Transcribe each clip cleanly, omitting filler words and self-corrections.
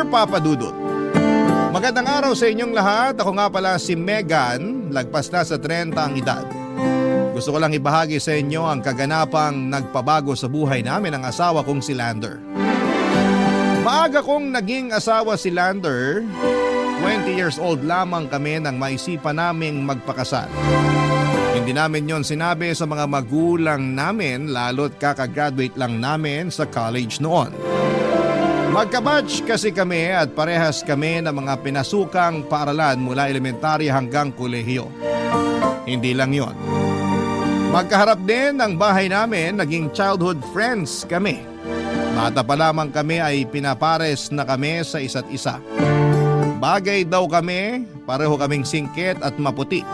Papa Dudut. Magandang araw sa inyong lahat. Ako nga pala si Megan, lagpas na sa 30 ang edad. Gusto ko lang ibahagi sa inyo ang kaganapang nagpabago sa buhay namin ng asawa kong si Lander. Maaga kong naging asawa si Lander. 20 years old lamang kami nang maisipan naming magpakasal. Hindi namin yon sinabi sa mga magulang namin lalo't kakagraduate lang namin sa college noon. Magkabatch kasi kami at parehas kami ng mga pinasukang paaralan mula elementary hanggang kolehiyo. Hindi lang yon. Magkaharap din ang bahay namin, naging childhood friends kami. Bata pa lamang kami ay pinapares na kami sa isa't isa. Bagay daw kami, pareho kaming singkit at maputi.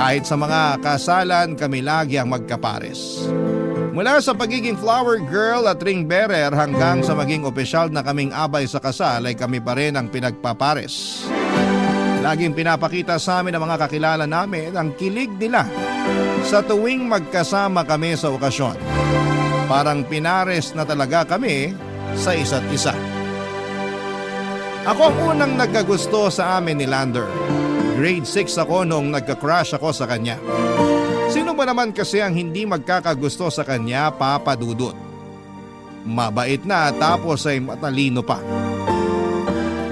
Kahit sa mga kasalan kami lagi ang magkapares. Mula sa pagiging flower girl at ring bearer hanggang sa maging opisyal na kaming abay sa kasal ay kami pa rin ang pinagpapares. Laging pinapakita sa amin ng mga kakilala namin ang kilig nila sa tuwing magkasama kami sa okasyon. Parang pinares na talaga kami sa isa't isa. Ako ang unang nagkagusto sa amin ni Lander. Grade 6 ako noong nagka-crush ako sa kanya. Sino ba naman kasi ang hindi magkakagusto sa kanya, Papa Dudut? Mabait na tapos ay matalino pa.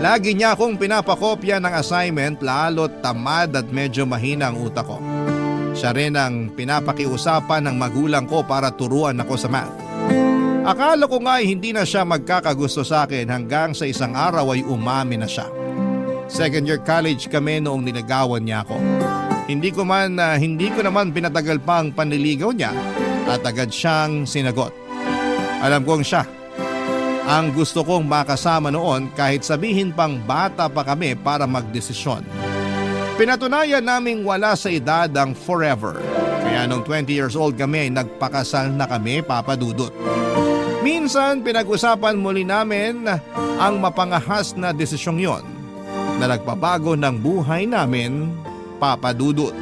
Lagi niya akong pinapakopya ng assignment lalo't tamad at medyo mahina ang utak ko. Siya rin ang pinapakiusapan ng magulang ko para turuan ako sa math. Akala ko nga ay hindi na siya magkakagusto sa akin hanggang sa isang araw ay umamin na siya. Second year college kami noong niligawan niya ako. Hindi ko naman pinatagal pa ang panliligaw niya at agad siyang sinagot. Alam kong siya ang gusto kong makasama noon kahit sabihin pang bata pa kami para magdesisyon. Pinatunayan naming wala sa edad ang forever. Kaya nung 20 years old kami ay nagpakasal na kami, Papa Dudut. Minsan pinag-usapan muli namin ang mapangahas na desisyong yon na nagpabago ng buhay namin, Papa Dudut.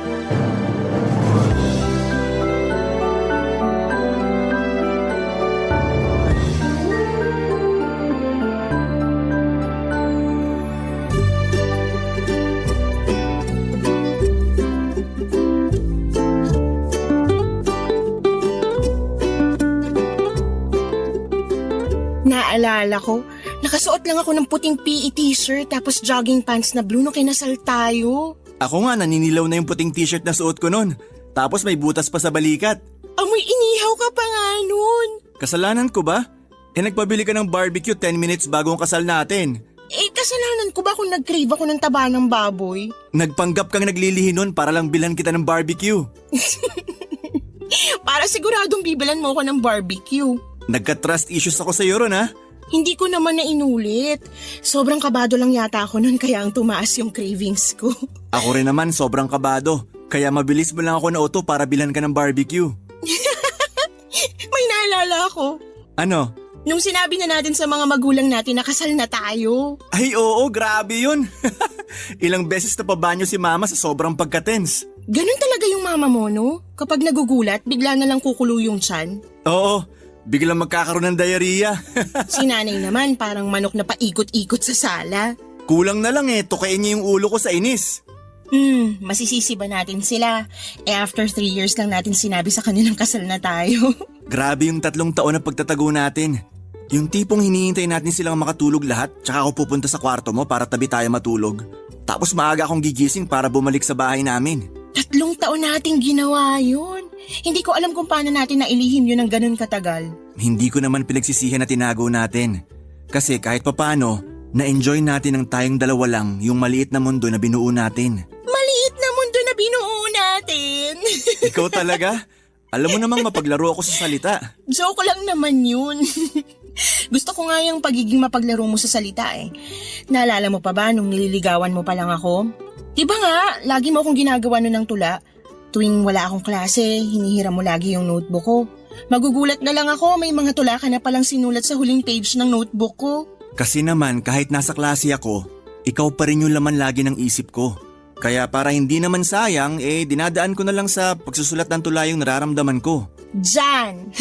Naalala ko, nakasuot lang ako ng puting PE t-shirt tapos jogging pants na blue nung kinasal tayo. Ako nga naninilaw na yung puting t-shirt na suot ko nun. Tapos may butas pa sa balikat. Amoy inihaw ka pa nga nun. Kasalanan ko ba? Nagpabili ka ng barbecue 10 minutes bago ang kasal natin. Kasalanan ko ba kung nag-crave ako ng taba ng baboy? Nagpanggap kang naglilihi nun para lang bilhan kita ng barbecue. Para siguradong bibilan mo ako ng barbecue. Nagka-trust issues ako sa iyo ron ha? Hindi ko naman na inulit. Sobrang kabado lang yata ako nun kaya ang tumaas yung cravings ko. Ako rin naman sobrang kabado. Kaya mabilis mo lang ako na auto para bilhan ka ng barbecue. May naalala ako. Ano? Nung sinabi na natin sa mga magulang natin na kasal na tayo. Ay oo, grabe yun. Ilang beses na pabanyo si mama sa sobrang pagka-tense. Ganun talaga yung mama mo, no? Kapag nagugulat, bigla na lang kukulo yung tiyan. Oo, biglang magkakaroon ng diarrhea. Si nanay naman parang manok na paikot-ikot sa sala. Kulang na lang tukain niya yung ulo ko sa inis. Masisisi ba natin sila? After 3 years lang natin sinabi sa kanilang kasal na tayo. Grabe yung 3 taon na pagtatago natin. Yung tipong hinihintay natin silang makatulog lahat, tsaka ako pupunta sa kwarto mo para tabi tayo matulog. Tapos maaga akong gigising para bumalik sa bahay namin. 3 taon nating ginawa yun. Hindi ko alam kung paano natin nailihim yun ng ganun katagal. Hindi ko naman pinagsisihan na tinago natin. Kasi kahit papano, na-enjoy natin ng tayong dalawa lang yung maliit na mundo na binuo natin. Maliit na mundo na binuo natin. Ikaw talaga? Alam mo namang mapaglaro ako sa salita. Joke lang naman yun. Gusto ko nga yung pagiging mapaglaro mo sa salita Naalala mo pa ba nung nililigawan mo pa lang ako? Diba nga, lagi mo akong ginagawa nun ng tula. Tuwing wala akong klase, hinihiram mo lagi yung notebook ko. Magugulat na lang ako, may mga tula ka na palang sinulat sa huling page ng notebook ko. Kasi naman kahit nasa klase ako, ikaw pa rin yung laman lagi ng isip ko. Kaya para hindi naman sayang, dinadaan ko na lang sa pagsusulat ng tula yung nararamdaman ko. Diyan!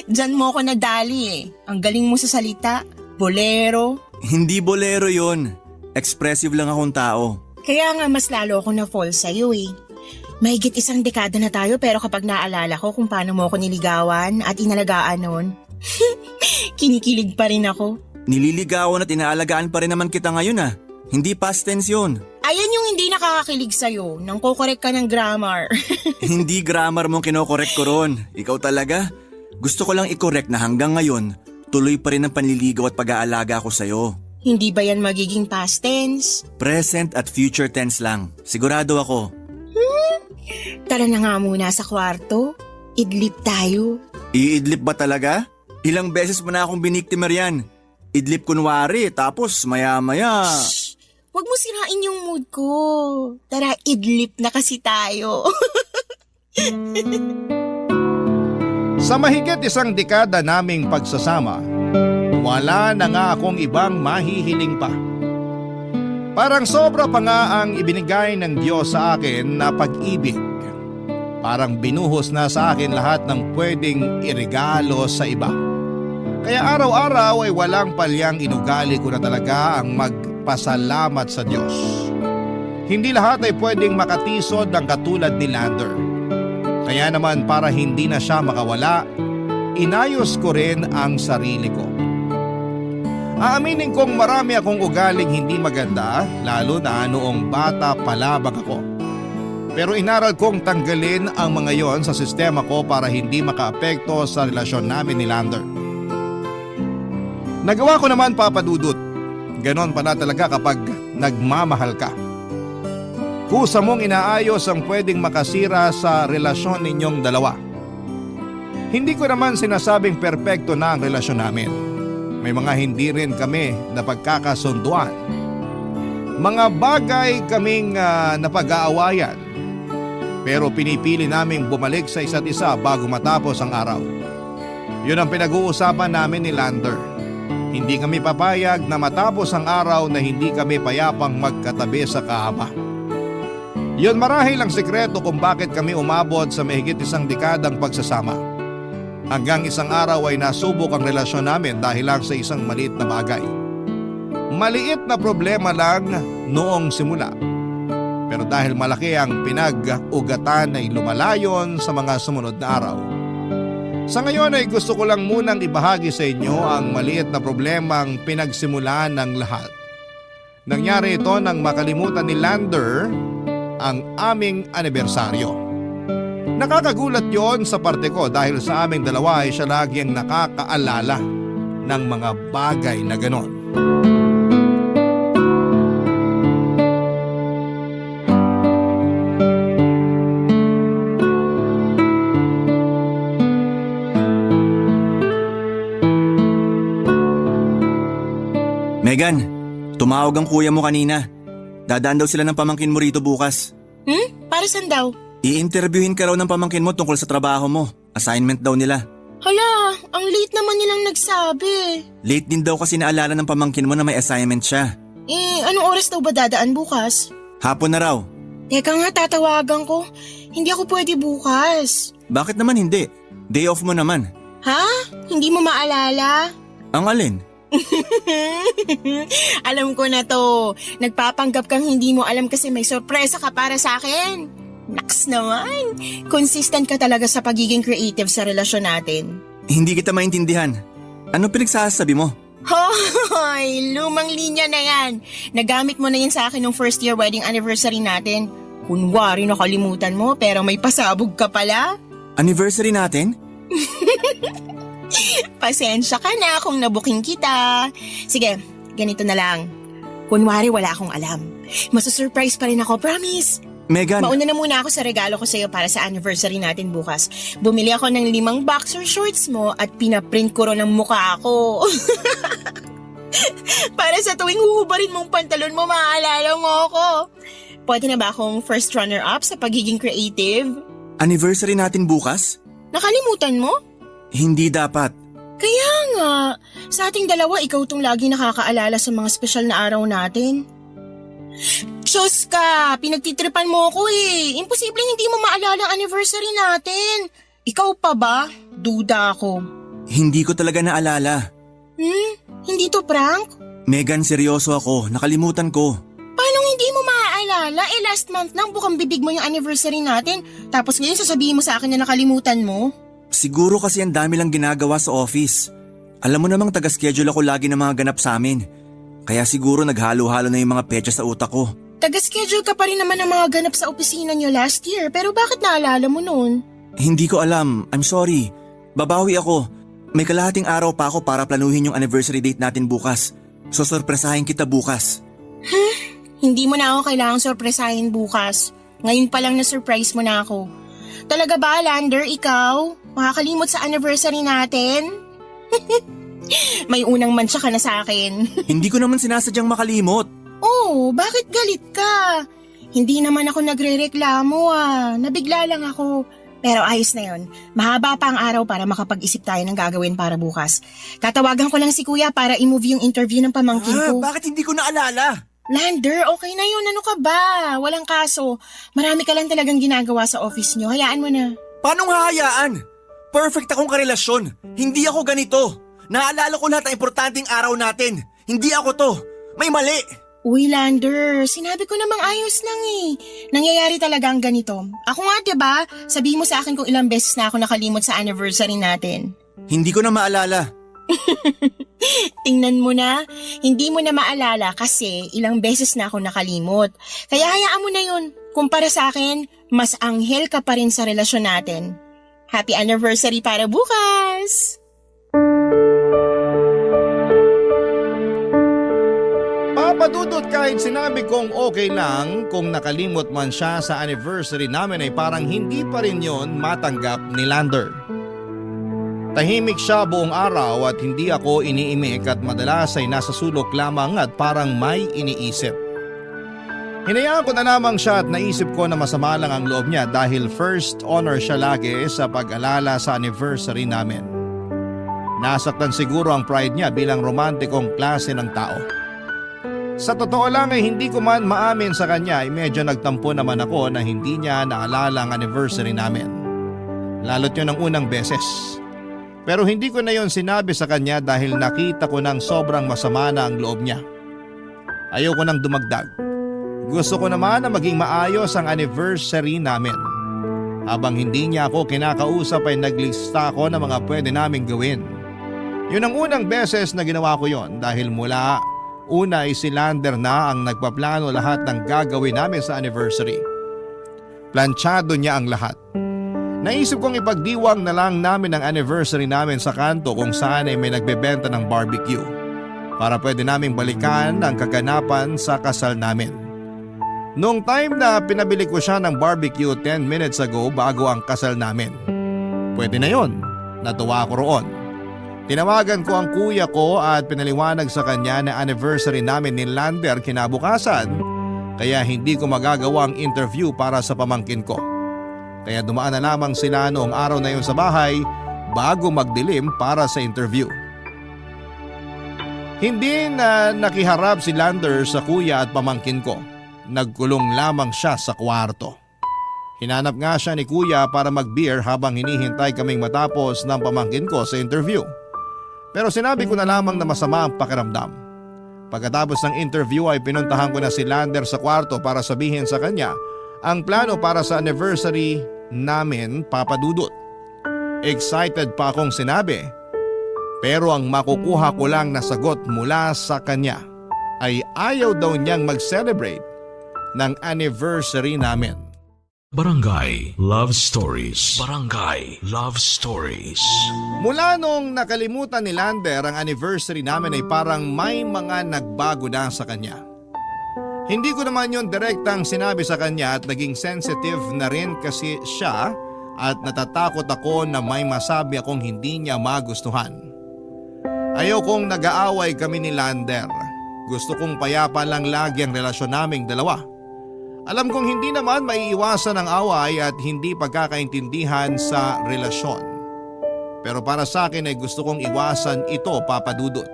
Diyan mo ako nadali Ang galing mo sa salita. Bolero, Hindi bolero yon. Expressive lang akong tao. Kaya nga mas lalo ako na-fall sa'yo eh. Mahigit 1 dekada na tayo pero kapag naalala ko kung paano mo ako niligawan at inalagaan noon, kinikilig pa rin ako. Nililigawan at inaalagaan pa rin naman kita ngayon ah. Hindi past tense yun. Ayan yung hindi nakakakilig sa'yo nang kukorek ka ng grammar. Hindi grammar mong kinokorek ko ron. Ikaw talaga? Gusto ko lang i-correct na hanggang ngayon, tuloy pa rin ang panliligaw at pag-aalaga ko sa'yo. Hindi ba yan magiging past tense? Present at future tense lang. Sigurado ako. Tara na nga muna sa kwarto. Idlip tayo. Iidlip ba talaga? Ilang beses mo na akong biniktimar yan. Idlip kunwari, tapos maya-maya. Shh! Huwag mo sirain yung mood ko. Tara, idlip na kasi tayo. Sa mahigit 1 dekada naming pagsasama, wala na nga akong ibang mahihiling pa. Parang sobra pa nga ang ibinigay ng Diyos sa akin na pag-ibig. Parang binuhos na sa akin lahat ng pwedeng iregalo sa iba. Kaya araw-araw ay walang palyang inugali ko na talaga ang magpasalamat sa Diyos. Hindi lahat ay pwedeng makatisod ng katulad ni Lander. Kaya naman para hindi na siya makawala, inayos ko rin ang sarili ko. Aaminin kong marami akong ugaling hindi maganda, lalo na noong bata pa lamang ako. Pero inaral kong tanggalin ang mga yon sa sistema ko para hindi makaapekto sa relasyon namin ni Lander. Nagawa ko naman, Papa Dudut. Ganon pala talaga kapag nagmamahal ka. Kusa mong inaayos ang pwedeng makasira sa relasyon ninyong dalawa. Hindi ko naman sinasabing perpekto na ang relasyon namin. May mga hindi rin kami na pagkakasunduan. Mga bagay kaming napag-aawayan. Pero pinipili naming bumalik sa isa't isa bago matapos ang araw. Yun ang pinag-uusapan namin ni Lander. Hindi kami papayag na matapos ang araw na hindi kami payapang magkatabi sa kahaba. Yun marahil ang sikreto kung bakit kami umabot sa mahigit 1 dekadang pagsasama. Hanggang isang araw ay nasubok ang relasyon namin dahil lang sa isang maliit na bagay. Maliit na problema lang noong simula. Pero dahil malaki ang pinag-ugatan ay lumalayon sa mga sumunod na araw. Sa ngayon ay gusto ko lang munang ibahagi sa inyo ang maliit na problemang pinagsimulan ng lahat. Nangyari ito nang makalimutan ni Lander ang aming anibersaryo. Nakakagulat yon sa parte ko dahil sa aming dalawa ay siya lagi ang nakakaalala ng mga bagay na ganon. Megan, tumawag ang kuya mo kanina. Dadaan daw sila ng pamangkin mo rito bukas. Para saan daw? I-interviewin ka raw ng pamangkin mo tungkol sa trabaho mo. Assignment daw nila. Hala, ang late naman nilang nagsabi. Late din daw kasi naalala ng pamangkin mo na may assignment siya. Anong oras daw ba dadaan bukas? Hapon na raw. Teka nga, tatawagan ko. Hindi ako pwede bukas. Bakit naman hindi? Day off mo naman. Ha? Hindi mo maalala? Ang alin? Alam ko na to. Nagpapanggap kang hindi mo alam kasi may sorpresa ka para sa akin. Naks naman. Consistent ka talaga sa pagiging creative sa relasyon natin. Hindi kita maintindihan. Ano pinagsasabi mo? Hoy, lumang linya na yan. Nagamit mo na yan sa akin nung first year wedding anniversary natin. Kunwari nakalimutan mo pero may pasabog ka pala. Anniversary natin? Pasensya ka na kung nabuking kita. Sige, ganito na lang. Kunwari wala akong alam. Masusurprise pa rin ako, promise. Megan. Mauna na muna ako sa regalo ko sa'yo para sa anniversary natin bukas. Bumili ako ng 5 boxer shorts mo at pinaprint ko rin ang mukha ko. Para sa tuwing huhubarin mong pantalon mo, maaalala mo ako. Pwede na ba akong first runner-up sa pagiging creative? Anniversary natin bukas? Nakalimutan mo? Hindi dapat. Kaya nga, sa ating dalawa, ikaw tong lagi nakakaalala sa mga special na araw natin. Diyos ka, pinagtitripan mo ako eh. Imposible hindi mo maalala ang anniversary natin. Ikaw pa ba? Duda ako. Hindi ko talaga naalala. Hindi to prank? Megan, seryoso ako. Nakalimutan ko. Paano hindi mo maaalala? Last month lang bukang bibig mo yung anniversary natin. Tapos ngayon sasabihin mo sa akin na nakalimutan mo? Siguro kasi ang dami lang ginagawa sa office. Alam mo namang taga-schedule ako lagi ng mga ganap sa amin. Kaya siguro naghalo-halo na yung mga petsa sa utak ko. Taga-schedule ka pa rin naman ng mga ganap sa opisina niyo last year, pero bakit naalala mo nun? Hindi ko alam. I'm sorry. Babawi ako. May kalahating araw pa ako para planuhin yung anniversary date natin bukas. So sorpresahin kita bukas. Hindi mo na ako kailangang sorpresahin bukas. Ngayon pa lang na-surprise mo na ako. Talaga ba, Lander, ikaw? Makakalimot sa anniversary natin? May unang mantsa ka na sa akin. Hindi ko naman sinasadyang makalimot. Oh, bakit galit ka? Hindi naman ako nagre-reklamo Nabigla lang ako. Pero ayos na yon. Mahaba pa ang araw para makapag-isip tayo ng gagawin para bukas. Tatawagan ko lang si Kuya para i-move yung interview ng pamangkin ko. Bakit hindi ko naalala? Lander, okay na yun. Ano ka ba? Walang kaso. Marami ka lang talagang ginagawa sa office nyo. Hayaan mo na. Paano hahayaan? Perfect akong karelasyon. Hindi ako ganito. Naalala ko lahat ng importanteng araw natin. Hindi ako to. May mali. Uy, Lander, sinabi ko namang ayos lang Nangyayari talaga ang ganito. Ako nga, diba? Sabihin mo sa akin kung ilang beses na ako nakalimot sa anniversary natin. Hindi ko na maalala. Tingnan mo na, hindi mo na maalala kasi ilang beses na ako nakalimot. Kaya hayaan mo na yun. Kumpara sa akin, mas anghel ka pa rin sa relasyon natin. Happy anniversary para bukas! Papadudot kahit sinabi kong okay lang kung nakalimot man siya sa anniversary namin ay parang hindi pa rin yon matanggap ni Lander. Tahimik siya buong araw at hindi ako iniimik at madalas ay nasa sulok lamang at parang may iniisip. Hinayaan ko na lamang siya at naisip ko na masama lang ang loob niya dahil first honor siya lagi sa pag-alala sa anniversary namin. Nasaktan siguro ang pride niya bilang romantikong klase ng tao. Sa totoo lang ay hindi ko man maamin sa kanya ay medyo nagtampo naman ako na hindi niya naalala ang anniversary namin. Lalo't yun ang unang beses. Pero hindi ko na yon sinabi sa kanya dahil nakita ko ng sobrang masama na ang loob niya. Ayoko nang dumagdag. Gusto ko naman na maging maayos ang anniversary namin. Habang hindi niya ako kinakausap ay naglista ako ng mga pwede naming gawin. Yun ang unang beses na ginawa ko yon dahil mula una ay si Lander na ang nagpaplano lahat ng gagawin namin sa anniversary. Planchado niya ang lahat. Naisip kong ipagdiwang na lang namin ang anniversary namin sa kanto kung saan ay may nagbebenta ng barbecue para pwede naming balikan ang kaganapan sa kasal namin. Noong time na pinabili ko siya ng barbecue 10 minutes ago bago ang kasal namin. Pwede na yon. Natuwa ako roon. Tinawagan ko ang kuya ko at pinaliwanag sa kanya na anniversary namin ni Lander kinabukasan kaya hindi ko magagawa ang interview para sa pamangkin ko. Kaya dumaan na lamang sila noong araw na yun sa bahay bago magdilim para sa interview. Hindi na nakiharap si Lander sa kuya at pamangkin ko. Nagkulong lamang siya sa kwarto. Hinanap nga siya ni kuya para mag-beer habang hinihintay kaming matapos ng pamangkin ko sa interview. Pero sinabi ko na lamang na masama ang pakiramdam. Pagkatapos ng interview ay pinuntahan ko na si Lander sa kwarto para sabihin sa kanya ang plano para sa anniversary namin, Papa Dudut. Excited pa akong sinabi. Pero ang makukuha ko lang na sagot mula sa kanya ay ayaw daw niyang mag-celebrate ng anniversary namin. Barangay Love Stories. Barangay Love Stories. Mula nung nakalimutan ni Lander ang anniversary namin ay parang may mga nagbago na sa kanya. Hindi ko naman yun direktang sinabi sa kanya at naging sensitive na rin kasi siya at natatakot ako na may masabi akong hindi niya magustuhan. Ayaw kong nag-aaway kami ni Lander. Gusto kong payapa lang lagi ang relasyon naming dalawa. Alam kong hindi naman maiiwasan ang away at hindi pagkakaintindihan sa relasyon. Pero para sa akin ay gusto kong iwasan ito, Papa Dudut.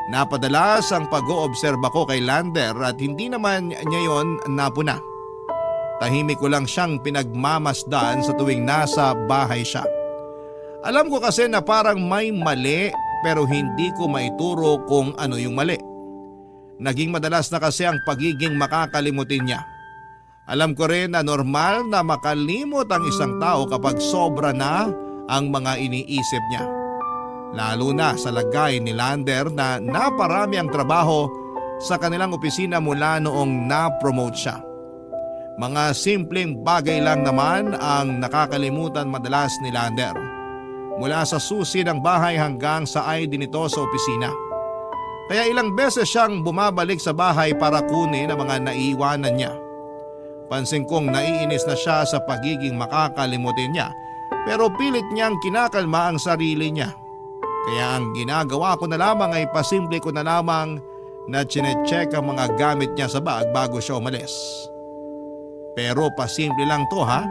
Napadalas ang pag-oobserba ko kay Lander at hindi naman niya yon napuna. Tahimik ko lang siyang pinagmamasdan sa tuwing nasa bahay siya. Alam ko kasi na parang may mali pero hindi ko maituro kung ano yung mali. Naging madalas na kasi ang pagiging makakalimutin niya. Alam ko rin na normal na makalimot ang isang tao kapag sobra na ang mga iniisip niya. Lalo na sa lagay ni Lander na naparami ang trabaho sa kanilang opisina mula noong na-promote siya. Mga simpleng bagay lang naman ang nakakalimutan madalas ni Lander. Mula sa susi ng bahay hanggang sa ID nito sa opisina. Kaya ilang beses siyang bumabalik sa bahay para kunin ang mga naiiwanan niya. Pansin kong naiinis na siya sa pagiging makakalimutin niya pero pilit niyang kinakalma ang sarili niya. Kaya ang ginagawa ko na lamang ay pasimple ko na lamang na chinecheck ang mga gamit niya sa bag bago siya umalis. Pero pasimple lang to ha.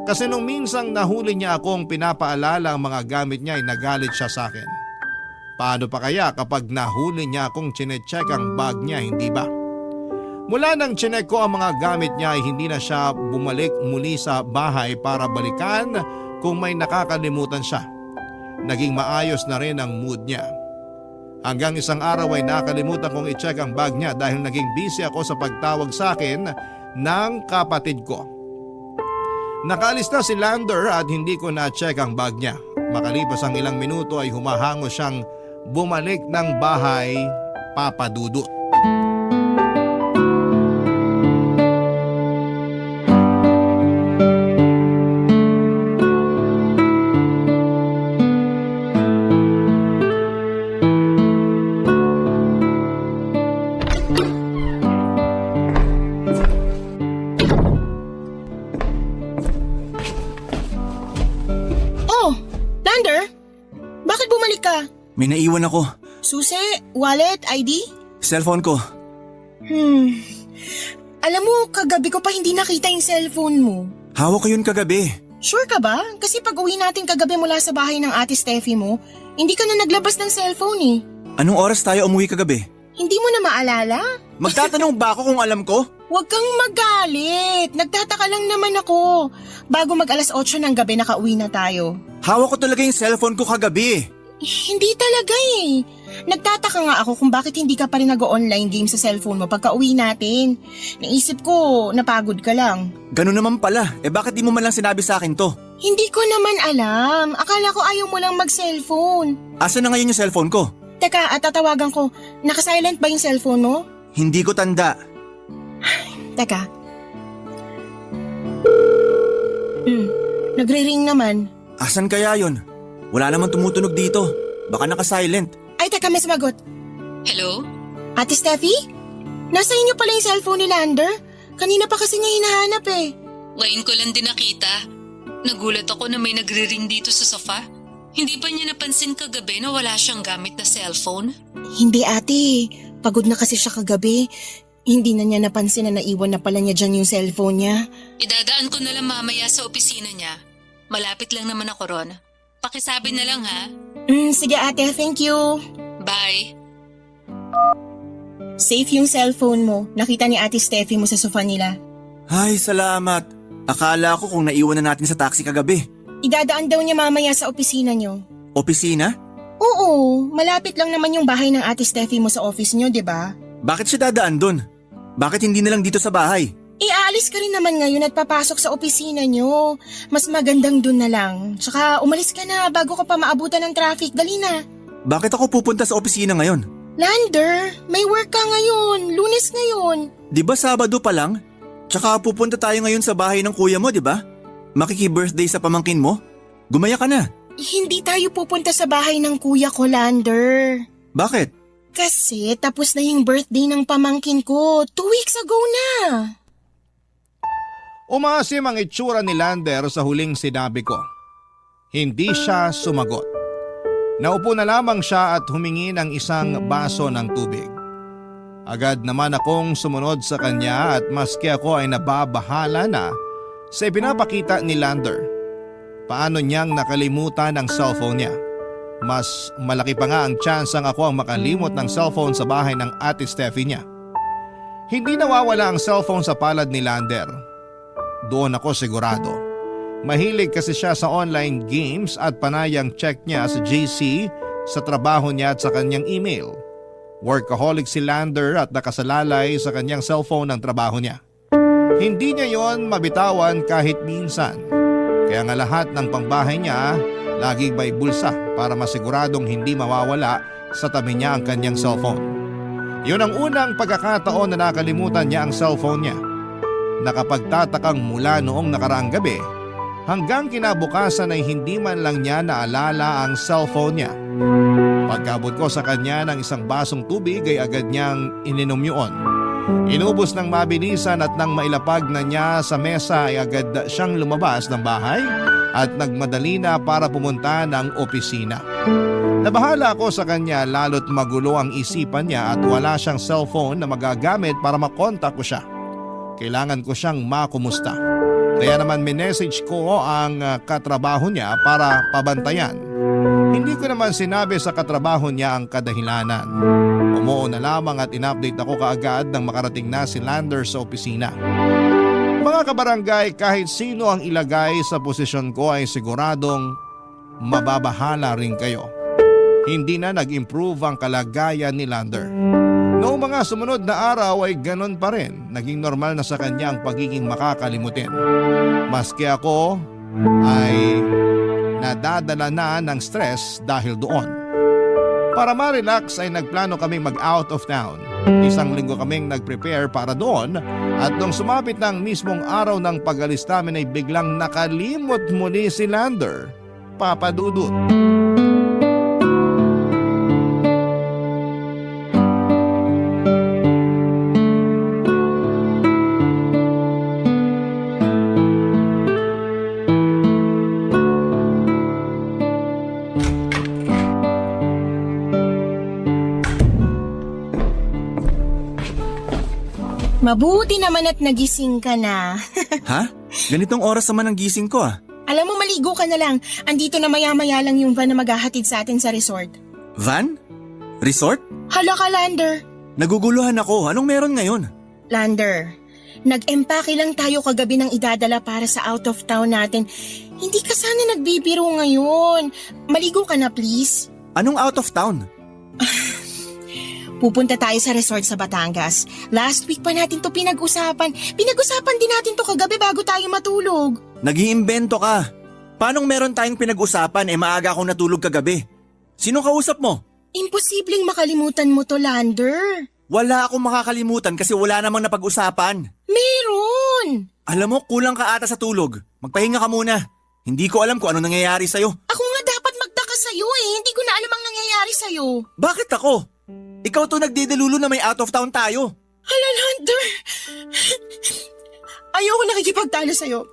Kasi nung minsang nahuli niya akong pinapaalala ang mga gamit niya ay nagalit siya sa akin. Paano pa kaya kapag nahuli niya akong chinecheck ang bag niya, hindi ba? Mula nang chinek ko ang mga gamit niya ay hindi na siya bumalik muli sa bahay para balikan kung may nakakalimutan siya. Naging maayos na rin ang mood niya. Hanggang isang araw ay nakalimutan kong i-check ang bag niya dahil naging busy ako sa pagtawag sa akin ng kapatid ko. Nakaalis na si Lander at hindi ko na-check ang bag niya. Makalipas ang ilang minuto ay humahango siyang bumalik ng bahay, Papa Dudut. Oh, Lander? Bakit bumalik ka? May naiwan ako. Susi, wallet, ID? Cellphone ko. Alam mo, kagabi ko pa hindi nakita yung cellphone mo. Hawak ko yun kagabi. Sure ka ba? Kasi pag uwi natin kagabi mula sa bahay ng ate Steffi mo, hindi ka na naglabas ng cellphone eh. Anong oras tayo umuwi kagabi? Hindi mo na maalala? Magtatanong ba ako kung alam ko? Huwag kang magalit. Nagtataka lang naman ako. Bago mag alas 8 ng gabi nakauwi na tayo. Hawak ko talaga yung cellphone ko kagabi. Hindi talaga eh. Nagtataka nga ako kung bakit hindi ka pa rin nag-online game sa cellphone mo pagka uwi natin. Naisip ko, napagod ka lang. Ganun naman pala. Bakit di mo man lang sinabi sa akin to? Hindi ko naman alam. Akala ko ayaw mo lang mag-cellphone. Asa na ngayon yung cellphone ko? Teka, at tatawagan ko. Naka-silent ba yung cellphone mo? Hindi ko tanda. Teka. Nagre-ring naman. Asan kaya yun? Wala naman tumutunog dito. Baka naka-silent. Ay, teka, may sumagot. Hello? Ate Steffi? Nasa inyo pala yung cellphone ni Lander? Kanina pa kasi niya hinahanap eh. Ngayon ko lang din nakita. Nagulat ako na may nagre-ring dito sa sofa. Hindi ba niya napansin kagabi na wala siyang gamit na cellphone? Hindi ate, pagod na kasi siya kagabi. Hindi na niya napansin na naiwan na pala niya dyan yung cellphone niya. Idadaan ko na lang mamaya sa opisina niya. Malapit lang naman ako ron. Pakisabi na lang ha. Sige ate, thank you. Bye. Safe yung cellphone mo. Nakita ni ate Steffi mo sa sofa nila. Ay, salamat. Akala ko kung naiwan na natin sa taxi kagabi. Idadaan daw niya mamaya sa opisina niyo. Opisina? Oo, malapit lang naman yung bahay ng ate Steffi mo sa office niyo, di ba? Bakit siya dadaan dun? Bakit hindi na lang dito sa bahay? Aalis ka rin naman ngayon at papasok sa opisina niyo. Mas magandang dun na lang. Tsaka umalis ka na bago ka pa maabutan ng traffic. Dali na. Bakit ako pupunta sa opisina ngayon? Lander, may work ka ngayon. Lunes ngayon. Di ba Sabado pa lang? Tsaka pupunta tayo ngayon sa bahay ng kuya mo, di ba? Makiki-birthday sa pamangkin mo? Gumaya ka na. Hindi tayo pupunta sa bahay ng kuya ko, Lander. Bakit? Kasi tapos na yung birthday ng pamangkin ko. 2 weeks ago na. Umasim ang itsura ni Lander sa huling sinabi ko. Hindi siya sumagot. Naupo na lamang siya at humingi ng isang baso ng tubig. Agad naman akong sumunod sa kanya at maski ako ay nababahala na sa ipinapakita ni Lander. Paano niyang nakalimutan ang cellphone niya? Mas malaki pa nga ang tsansang ako ang makalimot ng cellphone sa bahay ng ate Steffi niya. Hindi nawawala ang cellphone sa palad ni Lander. Doon ako sigurado. Mahilig kasi siya sa online games at panayang check niya sa GC, sa trabaho niya at sa kanyang email. Workaholic si Lander at nakasalalay sa kanyang cellphone ang trabaho niya. Hindi niya yon mabitawan kahit minsan. Kaya nga lahat ng pangbahay niya laging may bulsa para masiguradong hindi mawawala sa tabi niya ang kanyang cellphone. Yun ang unang pagkakataon na nakalimutan niya ang cellphone niya. Nakapagtatakang mula noong nakaraang gabi hanggang kinabukasan ay hindi man lang niya naalala ang cellphone niya. Pagkabot ko sa kanya ng isang basong tubig ay agad niyang ininom yun. Inubos ng mabilisan at nang mailapag na niya sa mesa ay agad siyang lumabas ng bahay at nagmadali na para pumunta ng opisina. Nabahala ako sa kanya lalo't magulo ang isipan niya at wala siyang cellphone na magagamit para makontak ko siya. Kailangan ko siyang makumusta. Kaya naman minessage ko ang katrabaho niya para pabantayan. Hindi ko naman sinabi sa katrabaho niya ang kadahilanan. Umuo na lamang at in-update ako kaagad nang makarating na si Lander sa opisina. Mga kabarangay, kahit sino ang ilagay sa posisyon ko ay siguradong mababahala rin kayo. Hindi na nag-improve ang kalagayan ni Lander. Noong mga sumunod na araw ay ganon pa rin. Naging normal na sa kanya ang pagiging makakalimutin. Maski ako ay nadadala na ng stress dahil doon. Para ma-relax ay nagplano kaming mag-out of town. Isang linggo kaming nag-prepare para doon at nung sumapit ng mismong araw ng pag-alis namin ay biglang nakalimot muli si Lander. Papa Dudut. Mabuti naman at nagising ka na. Ha? Ganitong oras naman ang gising ko ah. Alam mo, maligo ka na lang. Andito na maya-maya lang yung van na maghahatid sa atin sa resort. Van? Resort? Hala ka, Lander. Naguguluhan ako. Anong meron ngayon? Lander, nag-empake lang tayo kagabi ng idadala para sa out of town natin. Hindi ka sana nagbibiro ngayon. Maligo ka na, please. Anong out of town? Pupunta tayo sa resort sa Batangas. Last week pa natin to pinag-usapan. Pinag-usapan din natin to kagabi bago tayo matulog. Nag-iimbento ka. Paanong meron tayong pinag-usapan maaga akong natulog kagabi? Sino kausap mo? Imposibleng makalimutan mo to, Lander. Wala akong makakalimutan kasi wala namang napag-usapan. Meron! Alam mo, kulang ka ata sa tulog. Magpahinga ka muna. Hindi ko alam kung ano nangyayari sa'yo. Ako nga dapat magtaka sa'yo eh. Hindi ko na alam ang nangyayari sa'yo. Bakit ako? Ikaw to nagdidelulo na may out of town tayo. Hala, Lander. Ayoko nakikipagtalo sa'yo.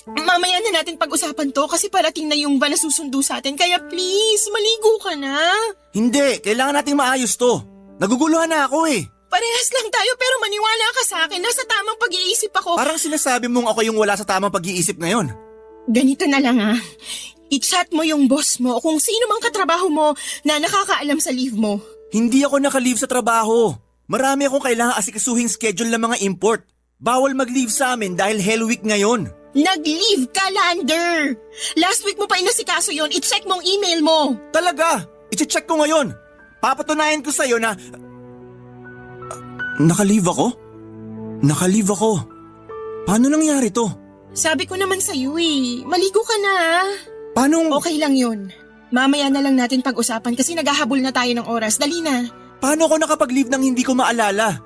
Mamaya na natin pag-usapan to kasi parating na yung van na susundo sa atin. Kaya please, maligo ka na. Hindi, kailangan nating maayos to. Naguguluhan na ako eh. Parehas lang tayo pero maniwala ka sa akin. Nasa tamang pag-iisip ako. Parang sinasabi mong ako yung wala sa tamang pag-iisip ngayon. Ganito na lang ah. I-chat mo yung boss mo o kung sino mang katrabaho mo na nakakaalam sa leave mo. Hindi ako naka-leave sa trabaho. Marami akong kailangang asikasuhing schedule ng mga import. Bawal mag-leave sa amin dahil Hell Week ngayon. Nag-leave ka, Lander! Last week mo pa inasikaso yon. I-check mong email mo. Talaga? I-check ko ngayon. Papatunayan ko sa'yo na... Naka-leave ako? Naka-leave ako. Paano nangyari to? Sabi ko naman sa'yo eh. Maligo ka na. Paano... Okay lang yun. Mamaya na lang natin pag-usapan kasi naghahabol na tayo ng oras. Dali na. Paano ako nakapag-leave nang hindi ko maalala?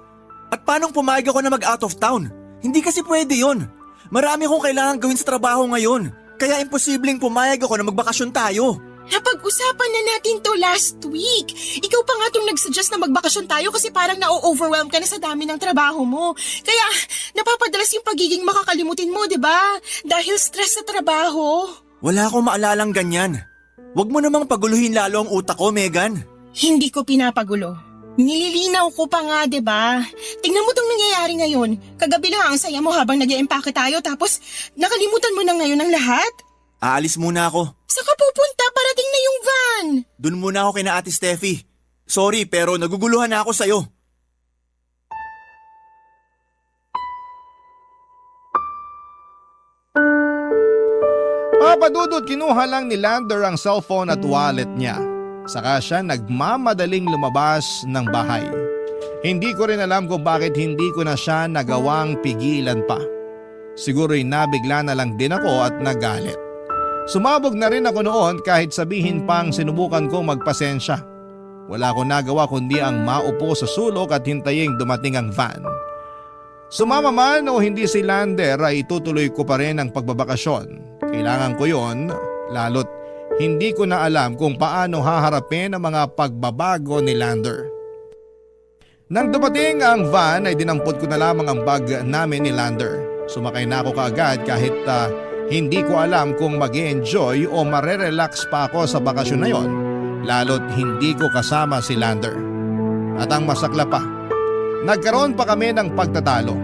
At paano pumayag ako na mag-out of town? Hindi kasi pwede yon. Marami akong kailangan gawin sa trabaho ngayon. Kaya imposibleng pumayag ako na magbakasyon tayo. Napag-usapan na natin to last week. Ikaw pa nga itong nagsuggest na magbakasyon tayo kasi parang na-overwhelm ka na sa dami ng trabaho mo. Kaya napapadalas yung pagiging makakalimutin mo, di ba? Dahil stress sa trabaho. Wala akong maalalang ganyan. Huwag mo namang paguluhin lalo ang utak ko, Megan. Hindi ko pinapagulo. Nililinaw ko pa nga, 'di ba? Tingnan mo 'tong nangyayari ngayon. Kagabi lang ang saya mo habang nag-e-empake tayo tapos nakalimutan mo na ngayon ang lahat? Aalis muna ako. Saan ka pupunta? Parating na yung van. Doon muna ako kina Ate Steffi. Sorry pero naguguluhan na ako sa'yo. Papadudot kinuha lang ni Lander ang cellphone at wallet niya. Saka siya nagmamadaling lumabas ng bahay. Hindi ko rin alam kung bakit hindi ko na siya nagawang pigilan pa. Siguro'y nabigla na lang din ako at nagalit. Sumabog na rin ako noon kahit sabihin pang sinubukan kong magpasensya. Wala akong nagawa kundi ang maupo sa sulok at hintayin dumating ang van. Sumama man o hindi si Lander ay itutuloy ko pa rin ang pagbabakasyon. Kailangan ko yon, lalo't hindi ko na alam kung paano haharapin ang mga pagbabago ni Lander. Nang dumating ang van ay dinampot ko na lamang ang bag namin ni Lander. Sumakay na ako kaagad kahit hindi ko alam kung mag-enjoy o marerelax pa ako sa bakasyon na yon, lalo't hindi ko kasama si Lander. At ang masakla pa, nagkaroon pa kami ng pagtatalo.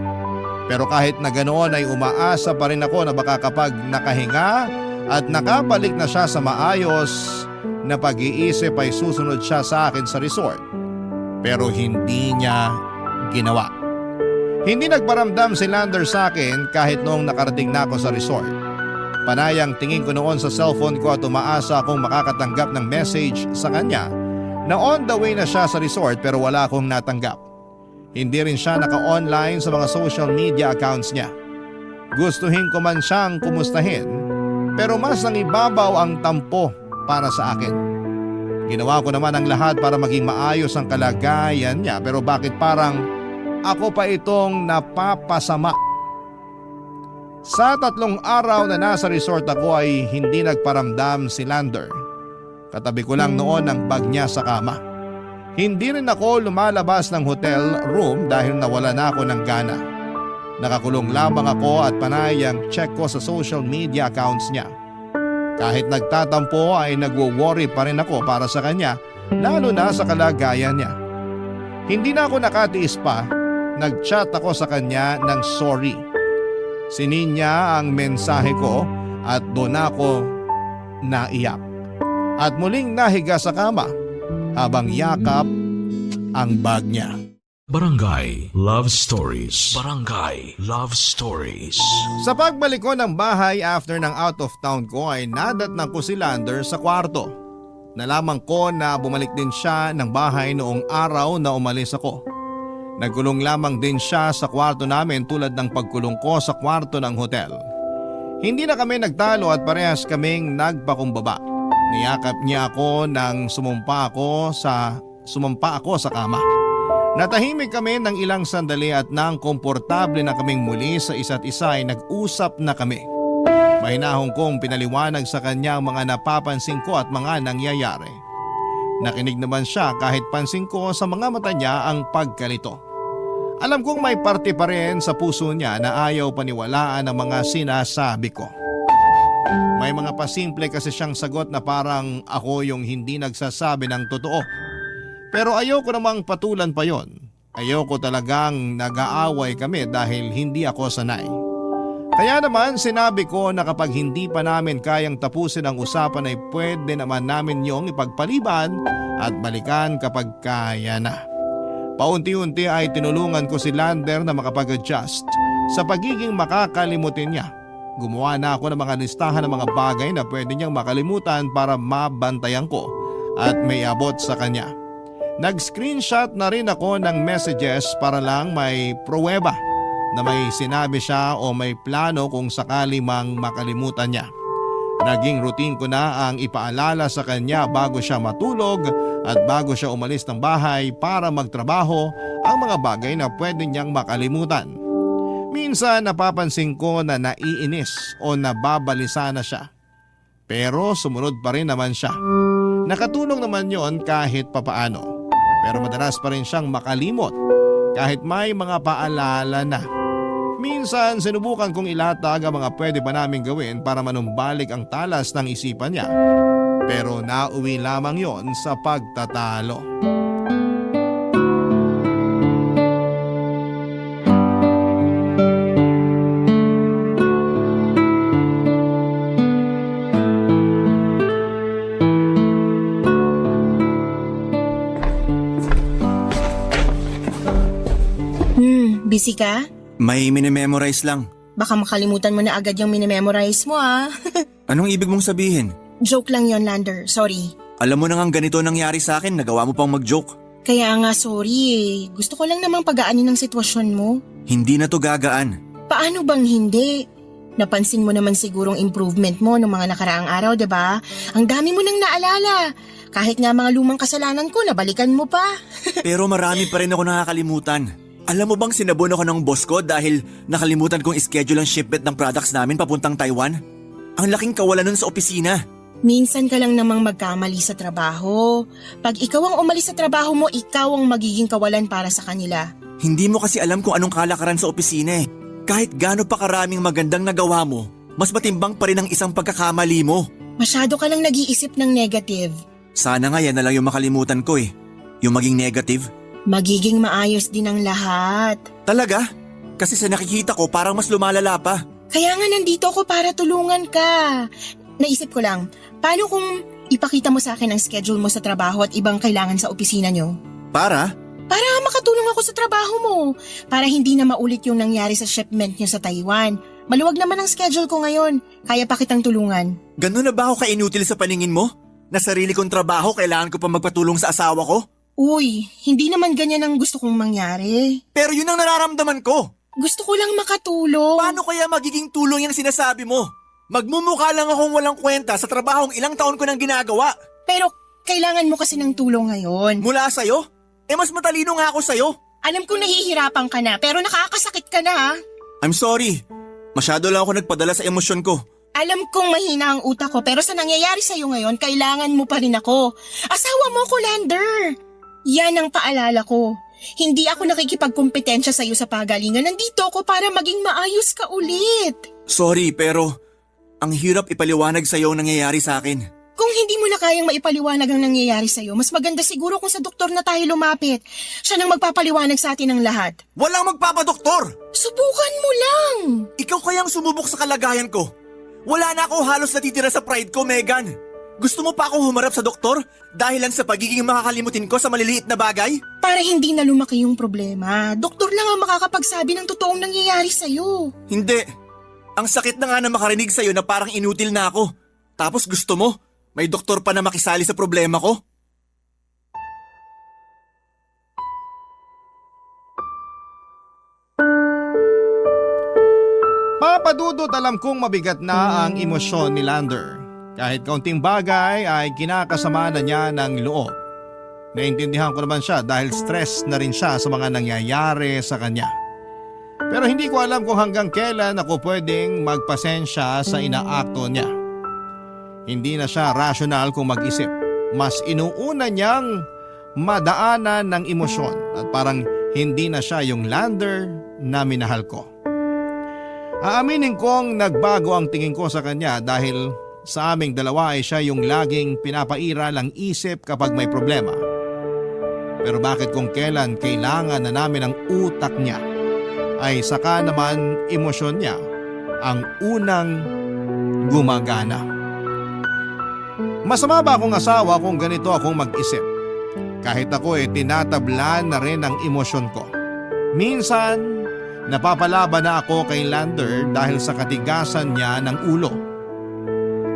Pero kahit na ganoon ay umaasa pa rin ako na baka kapag nakahinga at nakabalik na siya sa maayos na pag-iisip ay susunod siya sa akin sa resort. Pero hindi niya ginawa. Hindi nagparamdam si Lander sa akin kahit noong nakarating na ako sa resort. Panayang tingin ko noon sa cellphone ko at umaasa akong makakatanggap ng message sa kanya na on the way na siya sa resort pero wala akong natanggap. Hindi rin siya naka-online sa mga social media accounts niya. Gustuhin ko man siyang kumustahin pero mas nangibabaw ang tampo para sa akin. Ginawa ko naman ang lahat para maging maayos ang kalagayan niya pero bakit parang ako pa itong napapasama? Sa 3 araw na nasa resort ako ay hindi nagparamdam si Lander. Katabi ko lang noon ang bag niya sa kama. Hindi rin ako lumalabas ng hotel room dahil nawala na ako ng gana. Nakakulong lamang ako at panayang check ko sa social media accounts niya. Kahit nagtatampo ay nagwo-worry pa rin ako para sa kanya, lalo na sa kalagayan niya. Hindi na ako nakatiis pa, nag-chat ako sa kanya ng sorry. Sinin niya ang mensahe ko at doon ako naiyak. At muling nahiga sa kama habang yakap ang bag niya. Barangay Love Stories. Barangay Love Stories. Sa pagbalik ko ng bahay after ng out of town ko ay nadatnan ko si Lander sa kwarto. Nalaman ko na bumalik din siya ng bahay noong araw na umalis ako. Nagkulong lamang din siya sa kwarto namin tulad ng pagkulong ko sa kwarto ng hotel. Hindi na kami nagtalo at parehas kaming nagpakumbaba. Niyakap niya ako nang sumampa ako sa kama. Natahimik kami ng ilang sandali at nang komportable na kaming muli sa isa't isa ay nag-usap na kami. Mahinahon kong pinaliwanag sa kanya ang mga napapansin ko at mga nangyayari. Nakinig naman siya kahit pansin ko sa mga mata niya ang pagkalito. Alam kong may parte pa rin sa puso niya na ayaw paniwalaan ang mga sinasabi ko. May mga pasimple kasi siyang sagot na parang ako yung hindi nagsasabi ng totoo. Pero ayoko namang patulan pa yon. Ayoko talagang nag-aaway kami dahil hindi ako sanay. Kaya naman sinabi ko na kapag hindi pa namin kayang tapusin ang usapan ay pwede naman namin yung ipagpaliban at balikan kapag kaya na. Paunti-unti ay tinulungan ko si Lander na makapag-adjust sa pagiging makakalimutin niya. Gumawa na ako ng mga listahan ng mga bagay na pwede niyang makalimutan para mabantayan ko at may abot sa kanya. Nag-screenshot na rin ako ng messages para lang may pruweba na may sinabi siya o may plano kung sakali mang makalimutan niya. Naging routine ko na ang ipaalala sa kanya bago siya matulog at bago siya umalis ng bahay para magtrabaho ang mga bagay na pwede niyang makalimutan. Minsan napapansin ko na naiinis o nababalisa na siya. Pero sumunod pa rin naman siya. Nakatulong naman yon kahit papaano. Pero madalas pa rin siyang makalimot kahit may mga paalala na. Minsan sinubukan kong ilatag ang mga pwede pa namin gawin para manumbalik ang talas ng isipan niya. Pero nauwi lamang yon sa pagtatalo. Busy ka? May minimemorize lang. Baka makalimutan mo na agad yung minimemorize mo ah. Anong ibig mong sabihin? Joke lang yon, Lander. Sorry. Alam mo na ngang ganito nangyari sa akin, nagawa mo pang mag-joke. Kaya nga sorry eh. Gusto ko lang namang pagaanin ang sitwasyon mo. Hindi na to gagaan. Paano bang hindi? Napansin mo naman sigurong improvement mo noong mga nakaraang araw, 'di ba? Ang dami mo nang naalala. Kahit nga mga lumang kasalanan ko, nabalikan mo pa. Pero marami pa rin ako nakakalimutan. Alam mo bang sinabon ako ng boss ko dahil nakalimutan kong ischedule ang shipment ng products namin papuntang Taiwan? Ang laking kawalan nun sa opisina. Minsan ka lang namang magkamali sa trabaho. Pag ikaw ang umalis sa trabaho mo, ikaw ang magiging kawalan para sa kanila. Hindi mo kasi alam kung anong kalakaran sa opisina eh. Kahit gaano pa karaming magandang nagawa mo, mas matimbang pa rin ang isang pagkakamali mo. Masyado ka lang nag-iisip ng negative. Sana nga yan na lang yung makalimutan ko eh. Yung maging negative. Magiging maayos din ang lahat. Talaga? Kasi sa nakikita ko parang mas lumalala pa. Kaya nga nandito ako para tulungan ka. Naisip ko lang, paano kung ipakita mo sa akin ang schedule mo sa trabaho at ibang kailangan sa opisina nyo? Para? Para makatulong ako sa trabaho mo. Para hindi na maulit yung nangyari sa shipment nyo sa Taiwan. Maluwag naman ang schedule ko ngayon. Kaya pa kitang tulungan. Ganun na ba ako kainutil sa paningin mo? Na sarili kong trabaho kailangan ko pa magpatulong sa asawa ko? Uy, hindi naman ganyan ang gusto kong mangyari. Pero yun ang nararamdaman ko. Gusto ko lang makatulong. Paano kaya magiging tulong yung sinasabi mo? Magmumukha lang akong walang kwenta sa trabahong ilang taon ko nang ginagawa. Pero kailangan mo kasi ng tulong ngayon. Mula sa'yo? Eh mas matalino nga ako sa'yo. Alam kong nahihirapan ka na pero nakakasakit ka na ha. I'm sorry. Masyado lang ako nagpadala sa emosyon ko. Alam kong mahina ang utak ko pero sa nangyayari sa'yo ngayon, kailangan mo pa rin ako. Asawa mo ko, Lander. Yan ang paalala ko. Hindi ako nakikipagkompetensya sa'yo sa pagalingan. Nandito ako para maging maayos ka ulit. Sorry pero ang hirap ipaliwanag sa'yo ang nangyayari sa akin. Kung hindi mo na kayang maipaliwanag ang nangyayari sa'yo, mas maganda siguro kung sa doktor na tayo lumapit. Siya nang magpapaliwanag sa atin ng lahat. Walang magpapadoktor! Subukan mo lang! Ikaw kayang sumubok sa kalagayan ko. Wala na ako halos natitira sa pride ko, Megan. Gusto mo pa akong humarap sa doktor dahil lang sa pagiging makakalimutin ko sa maliliit na bagay? Para hindi na lumaki yung problema, doktor lang ang makakapagsabi ng totoong nangyayari sa'yo. Hindi. Ang sakit na nga na makarinig sa'yo na parang inutil na ako. Tapos gusto mo, may doktor pa na makisali sa problema ko? Papadudot alam kong mabigat na ang emosyon ni Lander. Kahit kaunting bagay ay kinakasama na niya ng loob. Naintindihan ko naman siya dahil stress na rin siya sa mga nangyayari sa kanya. Pero hindi ko alam kung hanggang kailan ako pwedeng magpasensya sa inaakto niya. Hindi na siya rational kung mag-isip. Mas inuuna niyang madaanan ng emosyon at parang hindi na siya yung Lander na minahal ko. Aaminin kong nagbago ang tingin ko sa kanya dahil sa aming dalawa ay siya yung laging pinapairal ang isip kapag may problema. Pero bakit kung kailan kailangan na namin ang utak niya ay saka naman emosyon niya ang unang gumagana. Masama ba akong asawa kung ganito akong mag-isip? Kahit ako tinatablan na rin ang emosyon ko. Minsan, napapalaban na ako kay Lander dahil sa katigasan niya ng ulo.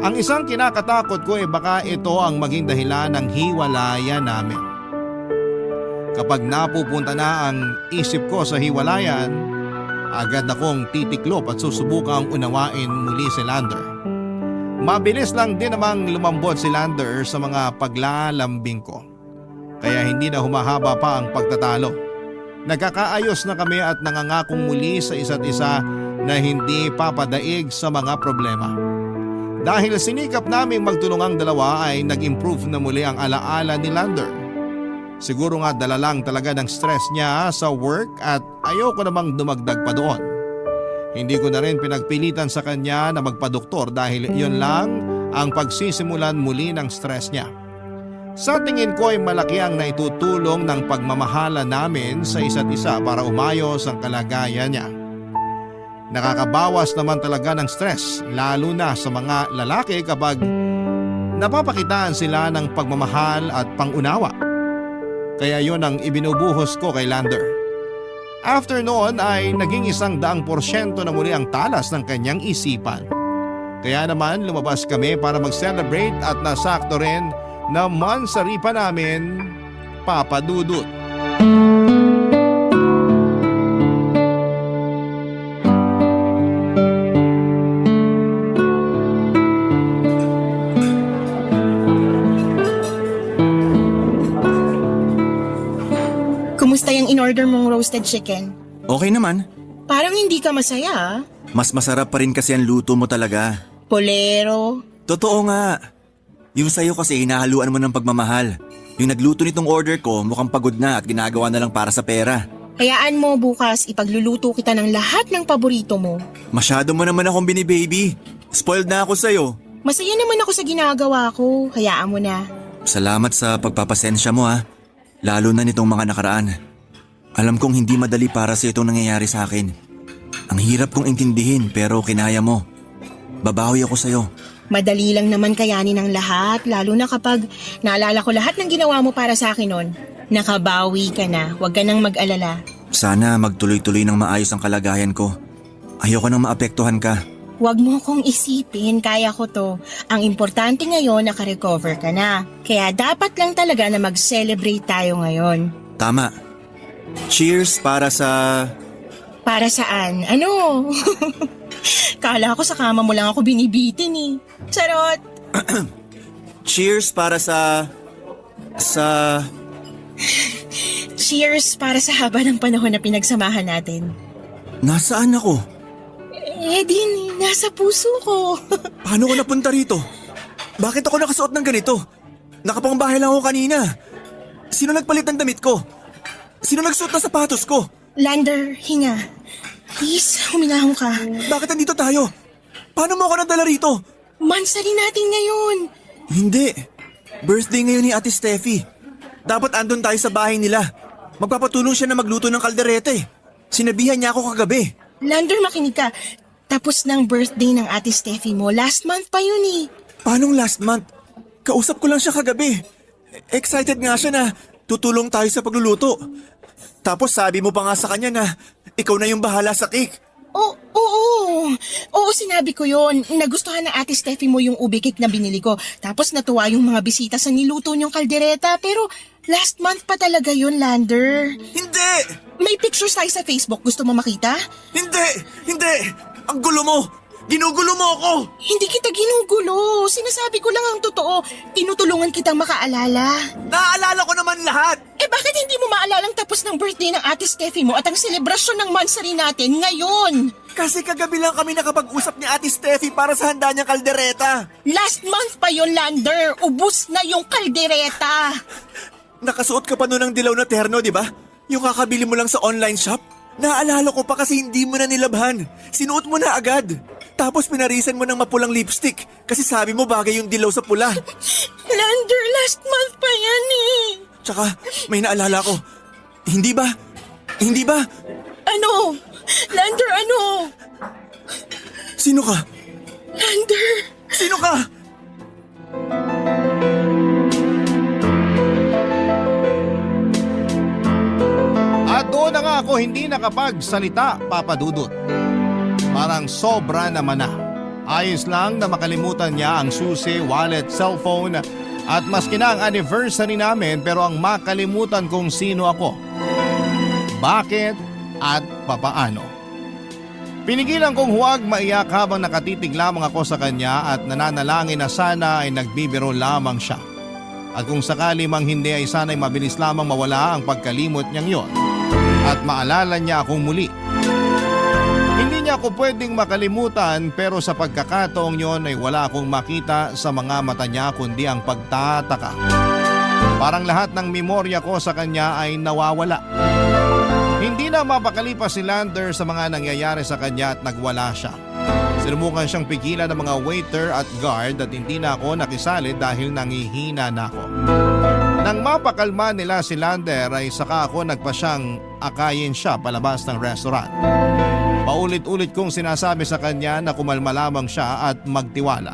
Ang isang kinakatakot ko baka ito ang maging dahilan ng hiwalayan namin. Kapag napupunta na ang isip ko sa hiwalayan, agad akong titiklop at susubukang unawain muli si Lander. Mabilis lang din namang lumambot si Lander sa mga paglalambing ko. Kaya hindi na humahaba pa ang pagtatalo. Nagkakaayos na kami at nangangakong muli sa isa't isa na hindi papadaig sa mga problema. Dahil sinikap naming magtulungang dalawa ay nag-improve na muli ang alaala ni Lander. Siguro nga dala lang talaga ng stress niya sa work at ayoko namang dumagdag pa doon. Hindi ko na rin pinagpilitan sa kanya na magpadoktor dahil yun lang ang pagsisimulan muli ng stress niya. Sa tingin ko ay malaki ang naitutulong ng pagmamahala namin sa isa't isa para umayos ang kalagayan niya. Nakakabawas naman talaga ng stress lalo na sa mga lalaki kapag napapakitaan sila ng pagmamahal at pangunawa. Kaya yon ang ibinubuhos ko kay Lander. After noon ay naging 100% na muli ang talas ng kanyang isipan. Kaya naman lumabas kami para mag-celebrate at nasakto rin na mansari pa namin, Papa Dudut. Kumusta yung in-order mong roasted chicken? Okay naman. Parang hindi ka masaya, ah. Mas masarap pa rin kasi ang luto mo talaga. Polero. Totoo nga. Yung sayo kasi hinahaluan mo ng pagmamahal. Yung nagluto nitong order ko mukhang pagod na at ginagawa na lang para sa pera. Hayaan mo bukas ipagluluto kita ng lahat ng paborito mo. Masyado mo naman akong binibaby. Spoiled na ako sa'yo. Masaya naman ako sa ginagawa ko. Hayaan mo na. Salamat sa pagpapasensya mo ha. Lalo na nitong mga nakaraan. Alam kong hindi madali para sa itong nangyayari sa akin. Ang hirap kong intindihin pero kinaya mo. Babawi ako sa'yo. Madali lang naman kayanin ang lahat, lalo na kapag naalala ko lahat ng ginawa mo para sa akin noon. Nakabawi ka na, huwag ka nang mag-alala. Sana magtuloy-tuloy ng maayos ang kalagayan ko. Ayoko nang maapektuhan ka. Huwag mo kong isipin, kaya ko to. Ang importante ngayon, nakarecover ka na. Kaya dapat lang talaga na mag-celebrate tayo ngayon. Tama. Cheers para sa... Para saan? Ano? Kala ko sa kama mo lang ako binibitin eh. Charot! Cheers para sa... Cheers para sa haba ng panahon na pinagsamahan natin. Nasaan ako? Din, nasa puso ko. Paano ko napunta rito? Bakit ako nakasuot ng ganito? Nakapangbahay lang ako kanina. Sino nagpalit ng damit ko? Sino nagsuot ng sapatos ko? Lander, hinga. Please, huminahon ka. Bakit nandito tayo? Paano mo ako nadala rito? Mansari natin ngayon. Hindi. Birthday ngayon ni Ate Steffi. Dapat andun tayo sa bahay nila. Magpapatulong siya na magluto ng kalderete. Sinabihan niya ako kagabi. Lander, makinig ka. Tapos ng birthday ng Ate Steffi mo, last month pa yun eh. Paanong last month? Kausap ko lang siya kagabi. Excited nga siya na tutulong tayo sa pagluluto. Tapos sabi mo pa nga sa kanya na ikaw na yung bahala sa cake. Oo, sinabi ko yon. Nagustuhan ng Ate Steffi mo yung ube cake na binili ko. Tapos natuwa yung mga bisita sa niluto niyong kaldereta. Pero last month pa talaga yun, Lander. Hindi! May pictures tayo sa Facebook. Gusto mo makita? Hindi! Ang gulo mo! Ginugulo mo ako! Hindi kita ginugulo. Sinasabi ko lang ang totoo. Tinutulungan kitang makaalala. Naaalala ko naman lahat! Bakit hindi mo maalalang tapos ng birthday ng Ate Steffi mo at ang selebrasyon ng mansari natin ngayon? Kasi kagabi lang kami nakapag-usap ni Ate Steffi para sa handa niyang kaldereta. Last month pa yon, Lander. Ubus na yung kaldereta. Nakasuot ka pa noon ng dilaw na terno, di ba? Yung kakabili mo lang sa online shop? Naaalala ko pa kasi hindi mo na nilabhan. Sinuot mo na agad. Tapos pinarisan mo ng mapulang lipstick kasi sabi mo bagay yung dilaw sa pula. Lander, last month pa yan eh. Tsaka may naalala ko. Hindi ba? Ano? Lander, ano? Sino ka? Lander. Sino ka? At doon na nga ako hindi nakapagsalita, Papa Dudut. Parang sobra naman na. Ayos lang na makalimutan niya ang susi, wallet, cellphone at maski na ang anniversary namin pero ang makalimutan kung sino ako. Bakit at papaano. Pinigilan kong huwag maiyak habang nakatitig lamang ako sa kanya at nananalangin na sana ay nagbibiro lamang siya. At kung sakali mang hindi ay sana'y mabilis lamang mawala ang pagkalimot niyang yon at maalala niya akong muli. Hindi niya ako pwedeng makalimutan pero sa pagkakataong yon ay wala akong makita sa mga mata niya kundi ang pagtataka. Parang lahat ng memorya ko sa kanya ay nawawala. Hindi na mapakalipas si Lander sa mga nangyayari sa kanya at nagwala siya. Sinubukan siyang pigilan ng mga waiter at guard at hindi na ako nakisali dahil nangihina na ako. Nang mapakalma nila si Lander ay saka ako nagpasyang akayin siya palabas ng restaurant. Paulit-ulit kong sinasabi sa kanya na kumalma lamang siya at magtiwala.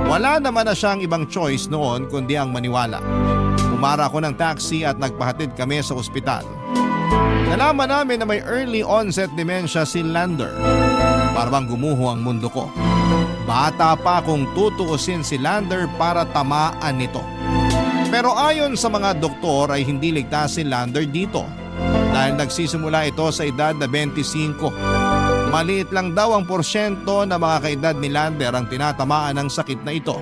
Wala naman na siyang ibang choice noon kundi ang maniwala. Pumara ako ng taxi at nagpahatid kami sa ospital. Nalaman namin na may early onset dementia si Lander. Para bang gumuho ang mundo ko. Bata pa akong tutuusin si Lander para tamaan nito. Pero ayon sa mga doktor ay hindi ligtas si Lander dito dahil nagsisimula ito sa edad na 25. Maliit lang daw ang porsyento na mga kaedad ni Lander ang tinatamaan ng sakit na ito.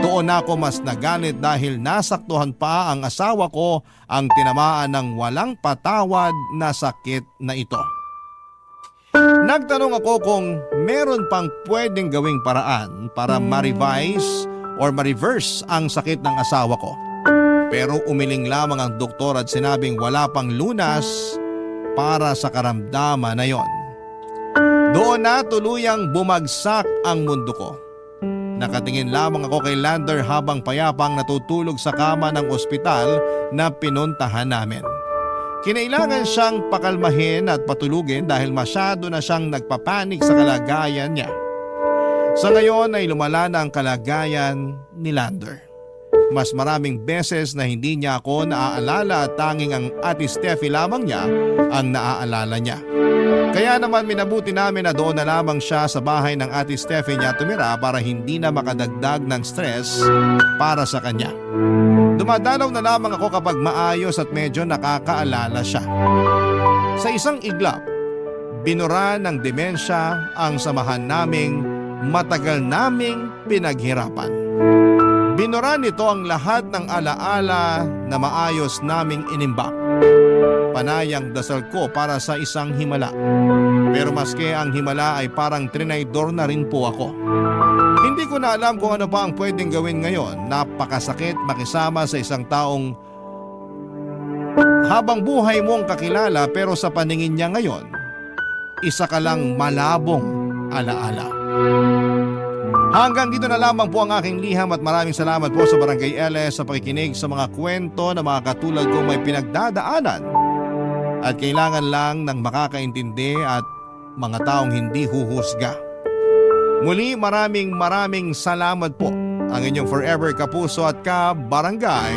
Doon ako mas nagalit dahil nasaktuhan pa ang asawa ko ang tinamaan ng walang patawad na sakit na ito. Nagtanong ako kung meron pang pwedeng gawing paraan para ma-revise or ma-reverse ang sakit ng asawa ko. Pero umiling lamang ang doktor at sinabing wala pang lunas para sa karamdaman na yon. Doon na tuluyang bumagsak ang mundo ko. Nakatingin lamang ako kay Lander habang payapang natutulog sa kama ng ospital na pinuntahan namin. Kinailangan siyang pakalmahin at patulugin dahil masyado na siyang nagpapanik sa kalagayan niya. Sa ngayon ay lumala na ang kalagayan ni Lander. Mas maraming beses na hindi niya ako naaalala at tanging ang Ate Steffi lamang niya ang naaalala niya. Kaya naman minabuti namin na doon na lamang siya sa bahay ng Ate Steffi niya tumira para hindi na makadagdag ng stress para sa kanya. Dumadalaw na lamang ako kapag maayos at medyo nakakaalala siya. Sa isang iglap, binura ng demensya ang samahan naming matagal naming pinaghirapan. Binura nito ang lahat ng alaala na maayos naming inimbak. Panayang dasal ko para sa isang himala. Pero maski ang himala ay parang trinaydor na rin po ako. Hindi ko na alam kung ano pa ang pwedeng gawin ngayon. Napakasakit makisama sa isang taong habang buhay mong kakilala pero sa paningin niya ngayon, isa ka lang malabong alaala. Hanggang dito na lamang po ang aking liham at maraming salamat po sa Barangay LS sa pakikinig sa mga kwento na mga katulad kong may pinagdadaanan at kailangan lang ng makakaintindi at mga taong hindi huhusga. Muli maraming salamat po. Ang inyong forever kapuso at ka-barangay,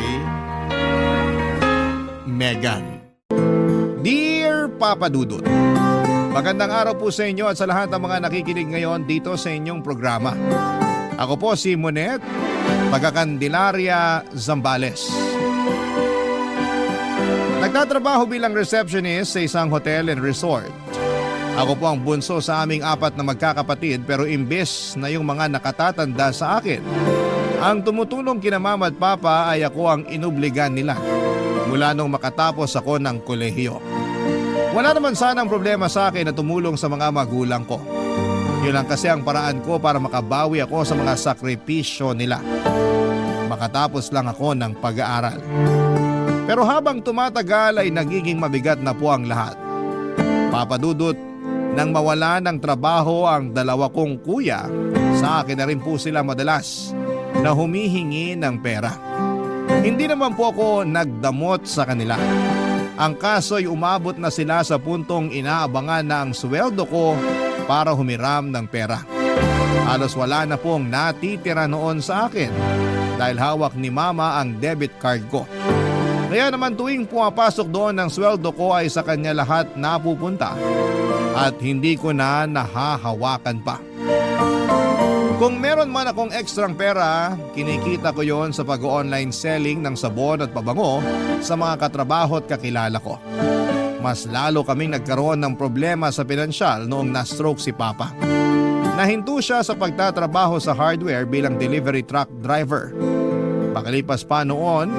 Megan. Dear Papa Dudut, magandang araw po sa inyo at sa lahat ng mga nakikinig ngayon dito sa inyong programa. Ako po si Monet, taga Candelaria, Zambales. Nagtatrabaho bilang receptionist sa isang hotel and resort. Ako po ang bunso sa aming 4 na magkakapatid pero imbes na yung mga nakatatanda sa akin, ang tumutulong kina mama at papa ay ako ang inubligan nila mula nung makatapos ako ng kolehiyo. Wala naman sanang problema sa akin na tumulong sa mga magulang ko. Yun lang kasi ang paraan ko para makabawi ako sa mga sakripisyo nila. Makatapos lang ako ng pag-aaral. Pero habang tumatagal ay nagiging mabigat na po ang lahat. Papa Dudut, nang mawala ng trabaho ang 2 kong kuya, sa akin na rin po sila madalas na humihingi ng pera. Hindi naman po ako nagdamot sa kanila. Ang kaso ay umabot na sila sa puntong inaabangan na ang sweldo ko para humiram ng pera. Halos wala na pong natitira noon sa akin dahil hawak ni mama ang debit card ko. Kaya naman tuwing pumapasok doon ng sweldo ko ay sa kanya lahat napupunta at hindi ko na nahahawakan pa. Kung meron man akong ekstrang pera, kinikita ko yon sa pag-online selling ng sabon at pabango sa mga katrabaho at kakilala ko. Mas lalo kaming nagkaroon ng problema sa pinansyal noong na-stroke si Papa. Nahinto siya sa pagtatrabaho sa hardware bilang delivery truck driver. Pakalipas pa noon,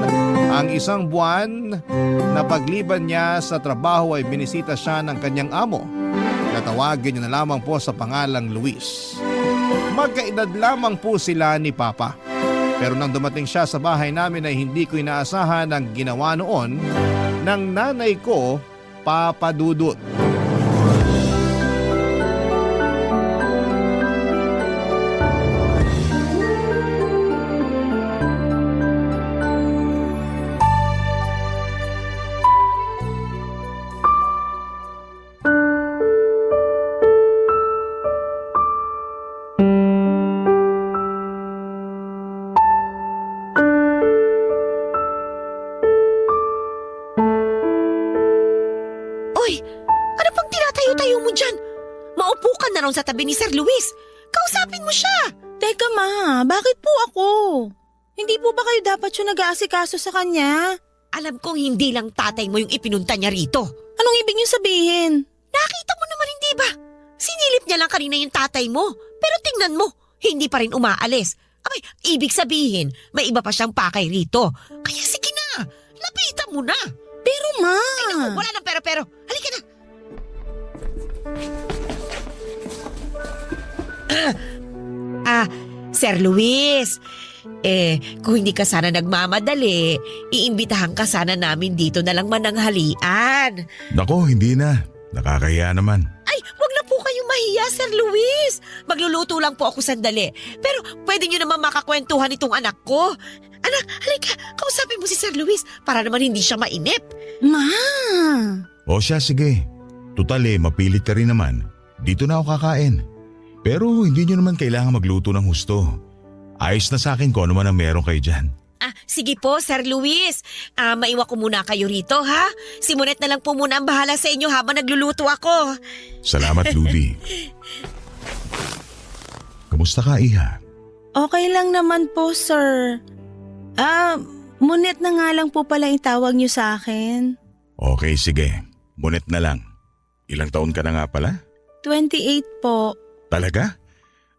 ang 1 buwan na pagliban niya sa trabaho ay binisita siya ng kanyang amo. Natawagin niya na lamang po sa pangalang Luis. Magkaedad lamang po sila ni Papa. Pero nang dumating siya sa bahay namin ay hindi ko inaasahan ang ginawa noon ng nanay ko, Papa Dudut. na ron sa tabi ni Sir Luis. Kausapin mo siya. Teka ma, bakit po ako? Hindi po ba kayo dapat yung nag-aasikaso sa kanya? Alam kong hindi lang tatay mo yung ipinunta niya rito. Anong ibig niyo sabihin? Nakita mo naman hindi ba? Sinilip niya lang kanina yung tatay mo. Pero tingnan mo, hindi pa rin umaalis. Abay, ibig sabihin, may iba pa siyang pakay rito. Kaya sige na, lapitan mo na. Pero ma... Wala nang pero-pero. Halika na. Sir Luis, kung hindi ka sana nagmamadali, iimbitahan ka sana namin dito na lang mananghalian. Nako, hindi na. Nakakahiya naman. Ay, wag na po kayong mahiya, Sir Luis. Magluluto lang po ako sandali. Pero pwede nyo naman makakwentuhan itong anak ko. Anak, halika, kausapin mo si Sir Luis para naman hindi siya mainip. Ma... O siya, sige. Tutal mapilit ka rin naman. Dito na ako kakain. Pero hindi nyo naman kailangan magluto ng husto. Ayos na sa akin kung ano man ang meron kayo dyan. Sige po, Sir Luis. Maiwan ko muna kayo rito, ha? Si Monet na lang po muna ang bahala sa inyo habang nagluluto ako. Salamat, Ludi. Kamusta ka, Iha? Okay lang naman po, sir. Monet na nga lang po pala yung tawag niyo sa akin. Okay, sige. Monet na lang. Ilang taon ka na nga pala? 28 po. Talaga?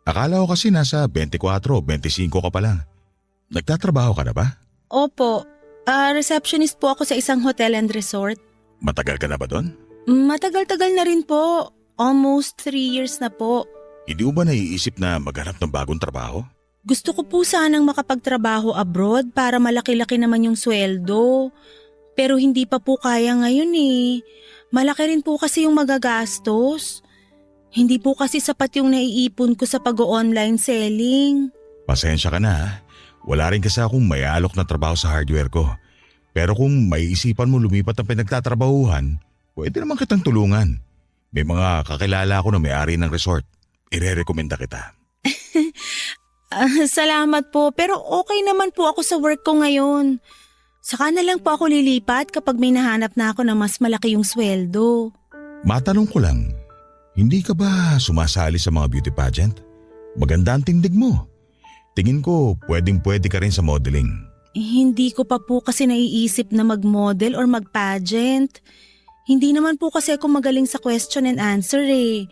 Akala ko kasi nasa 24, 25 ka pa lang. Nagtatrabaho ka na ba? Opo. Receptionist po ako sa isang hotel and resort. Matagal ka na ba doon? Matagal-tagal na rin po. Almost 3 years na po. Hindi mo ba naiisip na maghanap ng bagong trabaho? Gusto ko po sanang makapagtrabaho abroad para malaki-laki naman yung sweldo. Pero hindi pa po kaya ngayon eh. Malaki rin po kasi yung magagastos. Hindi po kasi sapat yung naiipon ko sa pag-online selling. Pasensya ka na ha. Wala rin kasi akong may alok na trabaho sa hardware ko. Pero kung maiisipan mo lumipat ang pinagtatrabahuhan, pwede naman kitang tulungan. May mga kakilala ako na may-ari ng resort. Ire-rekomenda kita. Salamat po, pero okay naman po ako sa work ko ngayon. Saka na lang po ako lilipat kapag may nahanap na ako na mas malaki yung sweldo. Matanong ko lang, hindi ka ba sumasali sa mga beauty pageant? Maganda ang tindig mo. Tingin ko pwedeng-pwede ka rin sa modeling. Hindi ko pa po kasi naiisip na mag-model or mag-pageant. Hindi naman po kasi ako magaling sa question and answer eh.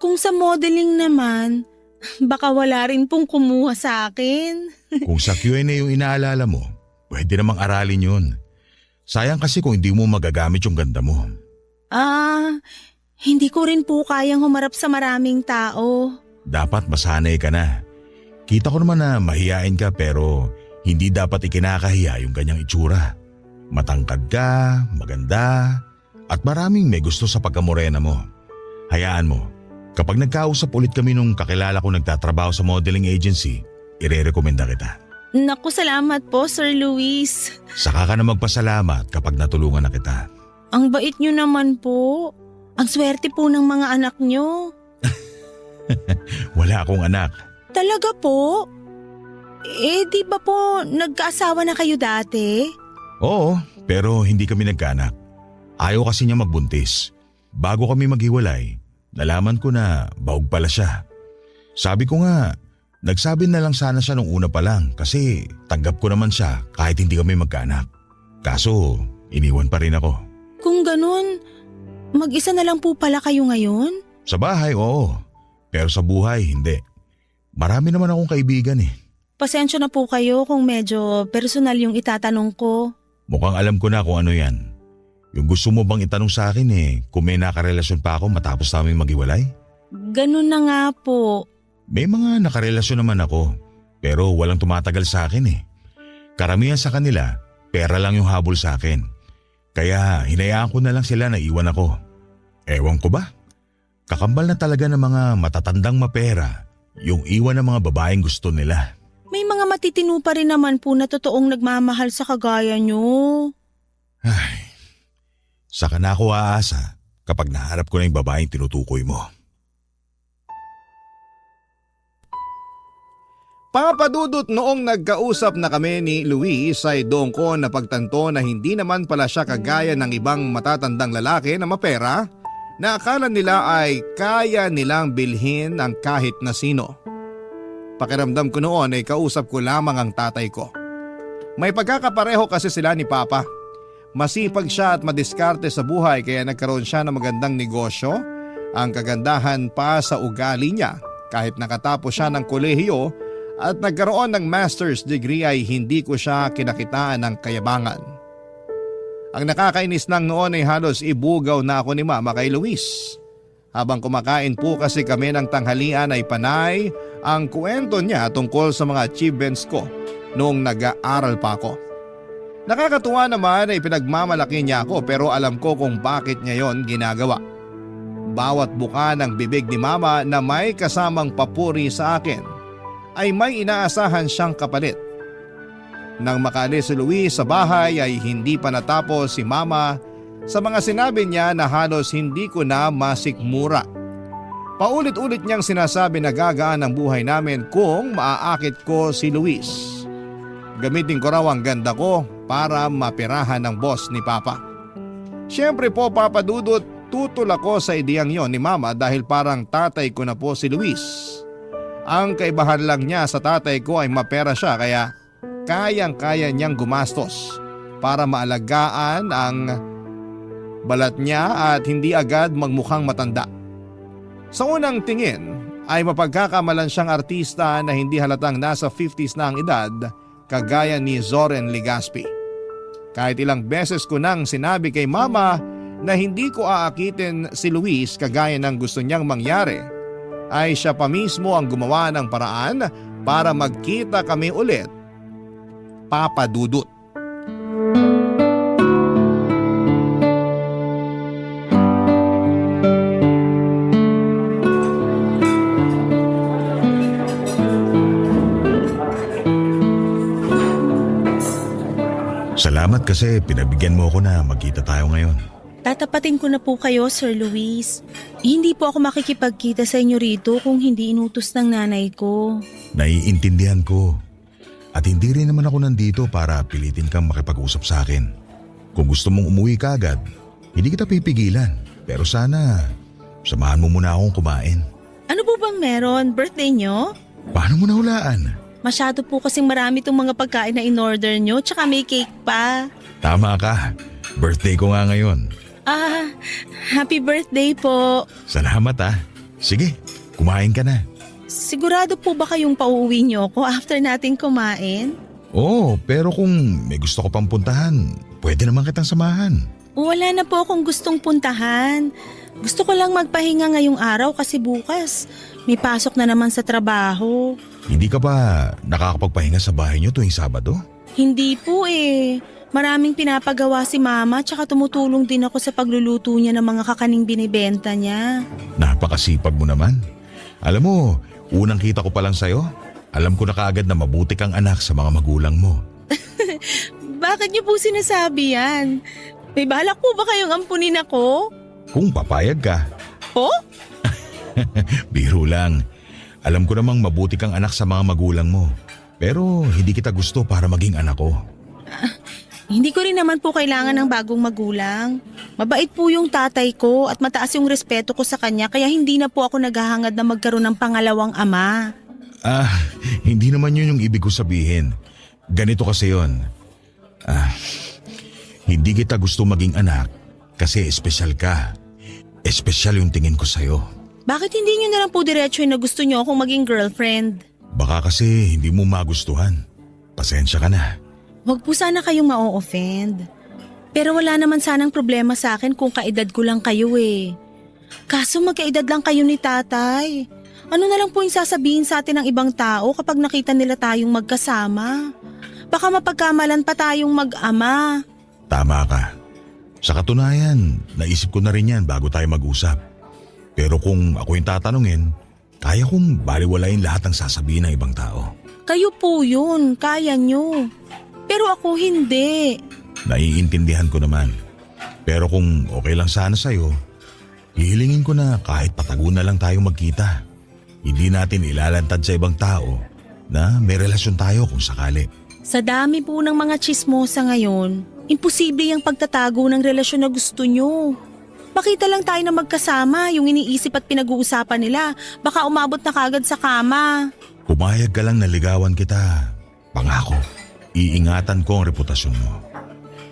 Kung sa modeling naman, baka wala rin pong kumuha sa akin. Kung sa Q&A yung inaalala mo, pwede namang aralin yun. Sayang kasi kung hindi mo magagamit yung ganda mo. Hindi ko rin po kayang humarap sa maraming tao. Dapat masanay ka na. Kita ko naman na mahiyain ka pero hindi dapat ikinakahiya yung ganyang itsura. Matangkad ka, maganda, at maraming may gusto sa pagkamorena mo. Hayaan mo, kapag nagkausap ulit kami nung kakilala ko nagtatrabaho sa modeling agency, ire-rekomenda kita. Naku, salamat po, Sir Luis. Saka ka na magpasalamat kapag natulungan na kita. Ang bait nyo naman po. Ang swerte po ng mga anak nyo. Wala akong anak. Talaga po? Di ba po nagkaasawa na kayo dati? Oo, pero hindi kami nagkaanak. Ayaw kasi niya magbuntis. Bago kami maghiwalay, nalaman ko na bahog pala siya. Sabi ko nga, nagsabi na lang sana siya nung una pa lang kasi tanggap ko naman siya kahit hindi kami magkaanak. Kaso, iniwan pa rin ako. Kung ganun, mag-isa na lang po pala kayo ngayon? Sa bahay, oo. Pero sa buhay, hindi. Marami naman akong kaibigan eh. Pasensya na po kayo kung medyo personal yung itatanong ko. Mukhang alam ko na kung ano yan. Yung gusto mo bang itanong sa akin kung may nakarelasyon pa ako matapos namin maghiwalay? Ganun na nga po. May mga nakarelasyon naman ako, pero walang tumatagal sa akin eh. Karamihan sa kanila, pera lang yung habol sa akin. Kaya hinayaan ko na lang sila na iwan ako. Ewan ko ba? Kakambal na talaga ng mga matatandang mapera yung iwan ng mga babaeng gusto nila. May mga matitino pa rin naman po na totoong nagmamahal sa kagaya nyo. Ay, saka na ako aasa kapag naharap ko na yung babaeng tinutukoy mo. Papadudot noong nagkausap na kami ni Luis ay doon ko napagtanto na hindi naman pala siya kagaya ng ibang matatandang lalaki na mapera na akala nila ay kaya nilang bilhin ang kahit na sino. Pakiramdam ko noon ay kausap ko lamang ang tatay ko. May pagkakapareho kasi sila ni Papa. Masipag siya at madiskarte sa buhay kaya nagkaroon siya ng magandang negosyo. Ang kagandahan pa sa ugali niya, kahit nakatapos siya ng kolehiyo at nagkaroon ng master's degree ay hindi ko siya kinakitaan ng kayabangan. Ang nakakainis lang noon ay halos ibugaw na ako ni Mama kay Luis. Habang kumakain po kasi kami ng tanghalian ay panay ang kwento niya tungkol sa mga achievements ko noong nag-aaral pa ako. Nakakatuwa naman ay pinagmamalaki niya ako pero alam ko kung bakit niya yon ginagawa. Bawat buka ng bibig ni Mama na may kasamang papuri sa akin ay may inaasahan siyang kapalit. Nang makaalis si Luis sa bahay ay hindi pa natapos si Mama sa mga sinabi niya na halos hindi ko na masikmura. Paulit-ulit niyang sinasabi na gagaan ang buhay namin kung maaakit ko si Luis. Gamitin ko raw ang ganda ko para mapirahan ng boss ni Papa. Siyempre po Papa Dudut, tutol ako sa ideyang yon ni Mama dahil parang tatay ko na po si Luis. Ang kaibahan lang niya sa tatay ko ay mapera siya kaya kayang-kaya niyang gumastos para maalagaan ang balat niya at hindi agad magmukhang matanda. Sa unang tingin ay mapagkakamalan siyang artista na hindi halatang nasa 50s na ang edad kagaya ni Zoren Legaspi. Kahit ilang beses ko nang sinabi kay Mama na hindi ko aakitin si Luis kagaya ng gusto niyang mangyari, ay siya pa mismo ang gumawa ng paraan para magkita kami ulit, Papa Dudut. Salamat kasi pinagbigyan mo ako na magkita tayo ngayon. Tatapatin ko na po kayo, Sir Luis. Hindi po ako makikipagkita sa inyo rito kung hindi inutos ng nanay ko. Naiintindihan ko. At hindi rin naman ako nandito para pilitin kang makipag-usap sa akin. Kung gusto mong umuwi ka agad, hindi kita pipigilan. Pero sana, samahan mo muna akong kumain. Ano po bang meron? Birthday nyo? Paano mo nahulaan? Masyado po kasing marami itong mga pagkain na in-order nyo, tsaka may cake pa. Tama ka. Birthday ko nga ngayon. Ah, happy birthday po. Salamat ah. Sige, kumain ka na. Sigurado po ba kayong pauuwi nyo ko after natin kumain? Oo, pero kung may gusto ko pang puntahan, pwede naman kitang samahan. Wala na po akong gustong puntahan. Gusto ko lang magpahinga ngayong araw kasi bukas may pasok na naman sa trabaho. Hindi ka ba nakakapagpahinga sa bahay niyo tuwing Sabado? Hindi po eh. Maraming pinapagawa si Mama tsaka tumutulong din ako sa pagluluto niya ng mga kakaning binibenta niya. Napakasipag mo naman. Alam mo, unang kita ko pa lang sa'yo, alam ko na kaagad na mabuti kang anak sa mga magulang mo. Bakit niyo po sinasabi yan? May balak po ba kayong ampunin ako? Kung papayag ka. Po? Biro lang. Alam ko namang mabuti kang anak sa mga magulang mo. Pero hindi kita gusto para maging anak ko. Hindi ko rin naman po kailangan ng bagong magulang. Mabait po yung tatay ko at mataas yung respeto ko sa kanya kaya hindi na po ako naghahangad na magkaroon ng pangalawang ama. Hindi naman yun yung ibig ko sabihin. Ganito kasi yun. Hindi kita gusto maging anak kasi espesyal ka. Espesyal yung tingin ko sa'yo. Bakit hindi niyo na lang po diretso na gusto niyo akong maging girlfriend? Baka kasi hindi mo magustuhan. Pasensya ka na. Huwag po sana kayong ma-offend. Pero wala naman sanang problema sa akin kung kaedad ko lang kayo eh. Kaso magkaedad lang kayo ni tatay. Ano na lang po yung sasabihin sa atin ng ibang tao kapag nakita nila tayong magkasama? Baka mapagkamalan pa tayong mag-ama. Tama ka. Sa katunayan, naisip ko na rin yan bago tayo mag-usap. Pero kung ako yung tatanungin, kaya kong baliwalain lahat ng sasabihin ng ibang tao. Kayo po yun, kaya nyo. Pero ako hindi. Naiintindihan ko naman. Pero kung okay lang sana sa'yo, hihilingin ko na kahit patago na lang tayo magkita. Hindi natin ilalantad sa ibang tao na may relasyon tayo kung sakali. Sa dami po ng mga tsismosa ngayon, imposible yung pagtatago ng relasyon na gusto nyo. Makita lang tayo na magkasama, yung iniisip at pinag-uusapan nila. Baka umabot na kagad sa kama. Pumayag ka lang na ligawan kita. Pangako, iingatan ko ang reputasyon mo.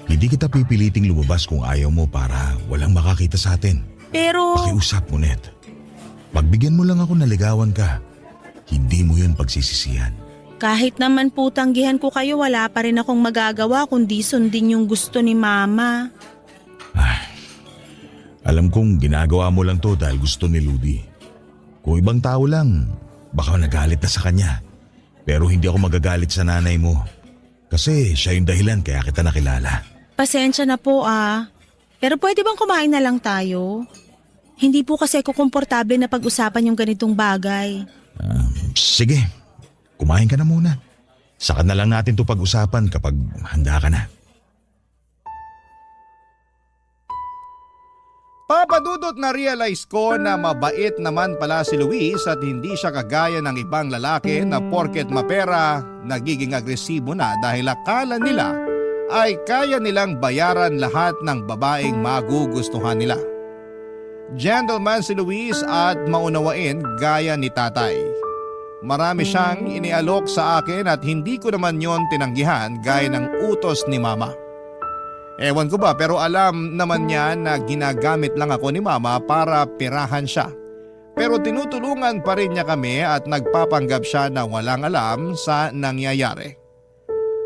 Hindi kita pipiliting lumabas kung ayaw mo para walang makakita sa atin. Pero... Pakiusap mo, Ned. Pagbigyan mo lang ako na ligawan ka, hindi mo yun pagsisisihan. Kahit naman po tanggihan ko kayo, wala pa rin akong magagawa kundi sundin yung gusto ni Mama. Alam kong ginagawa mo lang to dahil gusto ni Ludi. Kung ibang tao lang, baka nagalit na sa kanya. Pero hindi ako magagalit sa nanay mo. Kasi siya yung dahilan kaya kita nakilala. Pasensya na po Pero pwede bang kumain na lang tayo? Hindi po kasi ako komportable na pag-usapan yung ganitong bagay. Sige, kumain ka na muna. Saka na lang natin to pag-usapan kapag handa ka na. Papadudot na realize ko na mabait naman pala si Luis at hindi siya kagaya ng ibang lalaki na porket mapera, nagiging agresibo na dahil akala nila ay kaya nilang bayaran lahat ng babaeng magugustuhan nila. Gentleman si Luis at maunawain gaya ni tatay. Marami siyang inialok sa akin at hindi ko naman yon tinanggihan gaya ng utos ni Mama. Ewan ko ba pero alam naman niya na ginagamit lang ako ni Mama para pirahan siya. Pero tinutulungan pa rin niya kami at nagpapanggap siya na walang alam sa nangyayari.